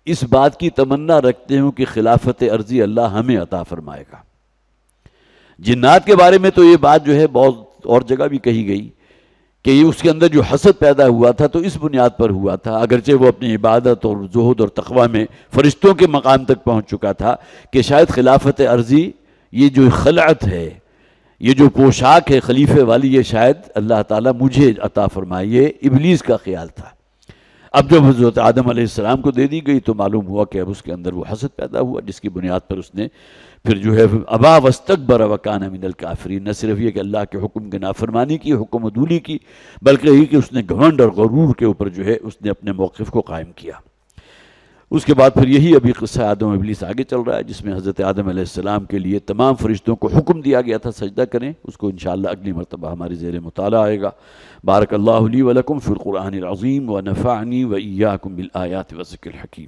اس بات کی تمنا رکھتے ہوں کہ خلافت ارضی اللہ ہمیں عطا فرمائے گا۔ جنات کے بارے میں تو یہ بات جو ہے بہت اور جگہ بھی کہی گئی کہ یہ اس کے اندر جو حسد پیدا ہوا تھا تو اس بنیاد پر ہوا تھا، اگرچہ وہ اپنی عبادت اور زہد اور تقوی میں فرشتوں کے مقام تک پہنچ چکا تھا، کہ شاید خلافت ارضی، یہ جو خلعت ہے، یہ جو پوشاک ہے خلیفے والی، یہ شاید اللہ تعالیٰ مجھے عطا فرمائے۔ یہ ابلیس کا خیال تھا۔ اب جب حضرت آدم علیہ السلام کو دے دی گئی تو معلوم ہوا کہ اب اس کے اندر وہ حسد پیدا ہوا، جس کی بنیاد پر اس نے پھر جو ہے ابا واستکبر وکان من الکافرین، نہ صرف یہ کہ اللہ کے حکم کی نافرمانی کی، حکم عدولی کی، بلکہ یہ کہ اس نے گھمنڈ اور غرور کے اوپر جو ہے اس نے اپنے موقف کو قائم کیا۔ اس کے بعد پھر یہی ابھی قصہ آدم و ابلیس آگے چل رہا ہے، جس میں حضرت آدم علیہ السلام کے لیے تمام فرشتوں کو حکم دیا گیا تھا سجدہ کریں۔ اس کو انشاءاللہ اگلی مرتبہ ہماری زیر مطالعہ آئے گا۔ بارک اللہ لی ولکم فی القرآن العظیم ونفعنی وإیاکم بالآیات والذکر الحکیم۔